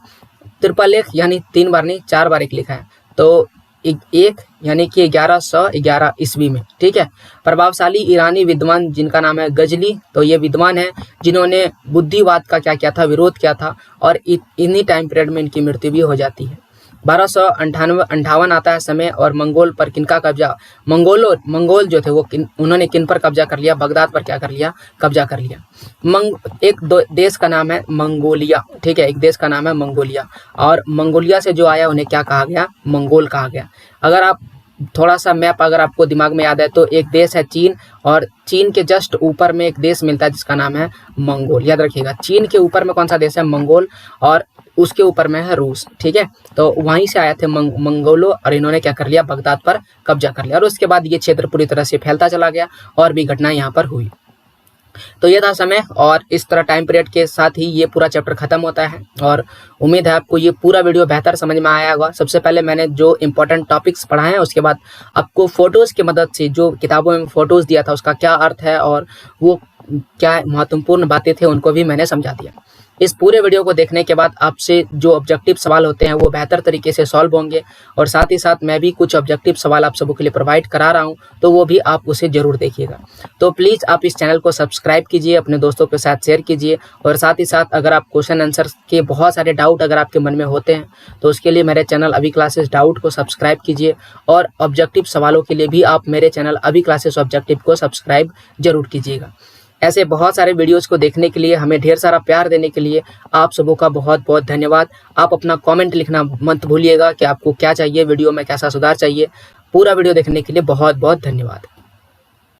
त्रिपल एक यानी 3 बार नहीं 4 बार एक लिखा है, तो एक यानी कि 1111 ईस्वी में, ठीक है। प्रभावशाली ईरानी विद्वान जिनका नाम है गजली, तो ये विद्वान है जिन्होंने बुद्धिवाद का क्या किया था? विरोध किया था और इन्हीं टाइम पीरियड में इनकी मृत्यु भी हो जाती है। 1258 आता है समय और मंगोल पर किनका कब्जा? मंगोल जो थे वो उन्होंने किन पर कब्जा कर लिया? बगदाद पर क्या कर लिया? कब्जा कर लिया। एक देश का नाम है मंगोलिया, ठीक है, एक देश का नाम है मंगोलिया और मंगोलिया से जो आया उन्हें क्या कहा गया? मंगोल कहा गया। अगर आप थोड़ा सा मैप अगर आपको दिमाग में याद है तो एक देश है चीन और चीन के जस्ट ऊपर में एक देश मिलता है जिसका नाम है मंगोल। याद रखिएगा, चीन के ऊपर में कौन सा देश है? मंगोल, और उसके ऊपर में है रूस, ठीक है। तो वहीं से आए थे मंगोलो और इन्होंने क्या कर लिया? बगदाद पर कब्जा कर लिया और उसके बाद ये क्षेत्र पूरी तरह से फैलता चला गया और भी घटनाएं यहाँ पर हुई। तो ये था समय और इस तरह टाइम पीरियड के साथ ही ये पूरा चैप्टर खत्म होता है और उम्मीद है आपको ये पूरा वीडियो बेहतर समझ में आया होगा। सबसे पहले मैंने जो इंपॉर्टेंट टॉपिक्स पढ़ाए हैं उसके बाद आपको फोटोज़ की मदद से जो किताबों में फोटोज़ दिया था उसका क्या अर्थ है और वो क्या महत्वपूर्ण बातें थे उनको भी मैंने समझा दिया। इस पूरे वीडियो को देखने के बाद आपसे जो ऑब्जेक्टिव सवाल होते हैं वो बेहतर तरीके से सॉल्व होंगे और साथ ही साथ मैं भी कुछ ऑब्जेक्टिव सवाल आप सबों के लिए प्रोवाइड करा रहा हूं, तो वो भी आप उसे जरूर देखिएगा। तो प्लीज़ आप इस चैनल को सब्सक्राइब कीजिए, अपने दोस्तों के साथ शेयर कीजिए और साथ ही साथ अगर आप क्वेश्चन आंसर के बहुत सारे डाउट अगर आपके मन में होते हैं तो उसके लिए मेरे चैनल अभी क्लासेस डाउट को सब्सक्राइब कीजिए और ऑब्जेक्टिव सवालों के लिए भी आप मेरे चैनल अभी क्लासेस ऑब्जेक्टिव को सब्सक्राइब जरूर कीजिएगा। ऐसे बहुत सारे वीडियोस को देखने के लिए, हमें ढेर सारा प्यार देने के लिए आप सबों का बहुत बहुत धन्यवाद। आप अपना कमेंट लिखना मत भूलिएगा कि आपको क्या चाहिए, वीडियो में कैसा सुधार चाहिए। पूरा वीडियो देखने के लिए बहुत बहुत धन्यवाद।